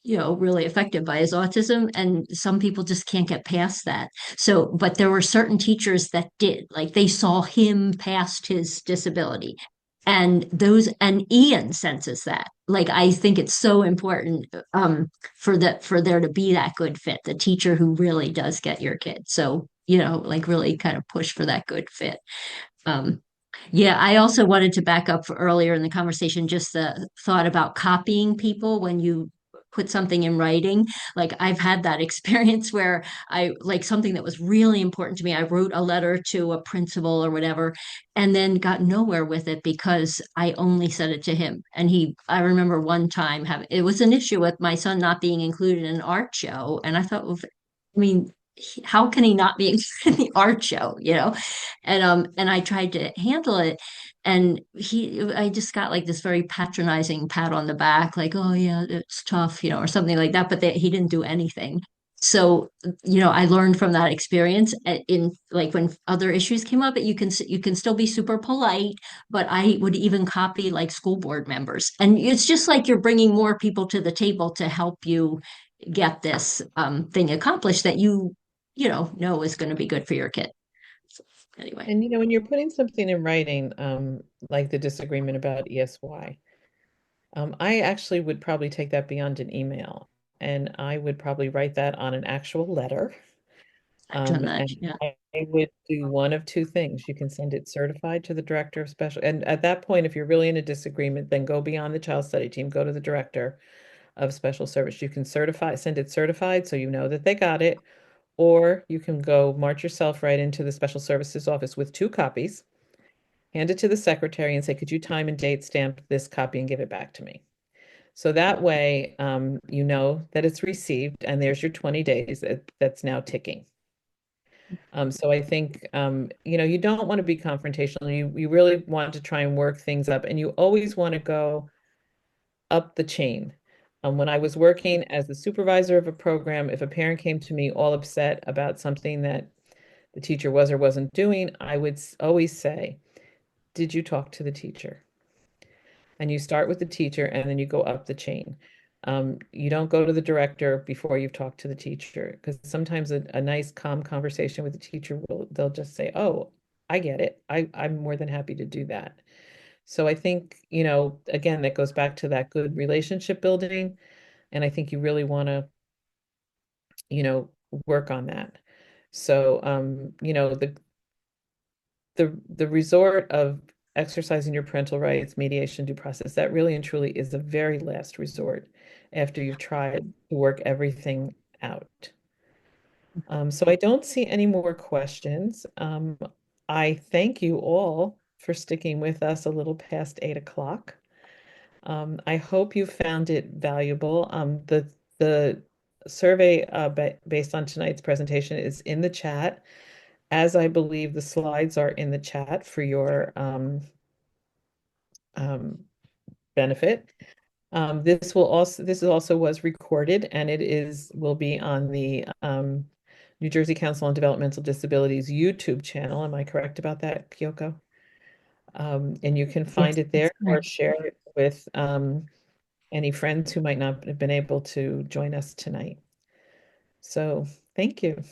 really affected by his autism, and some people just can't get past that. So, but there were certain teachers that did, like they saw him past his disability. And Ian senses that. Like I think it's so important for there to be that good fit, the teacher who really does get your kid. So, like really kind of push for that good fit. Um, yeah, I also wanted to back up for earlier in the conversation, just the thought about copying people when you put something in writing. Like I've had that experience where I like something that was really important to me. I wrote a letter to a principal or whatever, and then got nowhere with it because I only sent it to him. And I remember one time having, it was an issue with my son not being included in an art show. And I thought, well, I mean, how can he not be included in the art show, and I tried to handle it, and I just got like this very patronizing pat on the back, like, oh yeah, it's tough, or something like that, but he didn't do anything. So, I learned from that experience in like when other issues came up that you can still be super polite, but I would even copy like school board members, and it's just like you're bringing more people to the table to help you get this thing accomplished that you know is going to be good for your kid. So, anyway. And when you're putting something in writing, like the disagreement about ESY, I actually would probably take that beyond an email, and I would probably write that on an actual letter. I've done that. And Yeah. I would do one of two things. You can send it certified to the director of special, and at that point, if you're really in a disagreement, then go beyond the child study team, go to the director of special service. You can send it certified so you know that they got it, or you can go march yourself right into the special services office with two copies, hand it to the secretary and say, could you time and date stamp this copy and give it back to me? So that way, you know that it's received and there's your 20 days that's now ticking. So I think, you don't want to be confrontational. You really want to try and work things up, and you always want to go up the chain. When I was working as the supervisor of a program, if a parent came to me all upset about something that the teacher was or wasn't doing, I would always say, did you talk to the teacher? And you start with the teacher and then you go up the chain. You don't go to the director before you've talked to the teacher, because sometimes a nice, calm conversation with the teacher they'll just say, oh, I get it. I'm more than happy to do that. So I think, again, that goes back to that good relationship building. And I think you really want to, you know, work on that. So, the resort of exercising your parental rights, mediation, due process, that really and truly is the very last resort after you've tried to work everything out. So I don't see any more questions. I thank you all for sticking with us a little past 8 o'clock. I hope you found it valuable. The survey based on tonight's presentation is in the chat, as I believe the slides are in the chat for your um, benefit. This also was recorded, and will be on the New Jersey Council on Developmental Disabilities YouTube channel. Am I correct about that, Kyoko? And you can Yes, find it that's there or correct. share it with any friends who might not have been able to join us tonight. So thank you.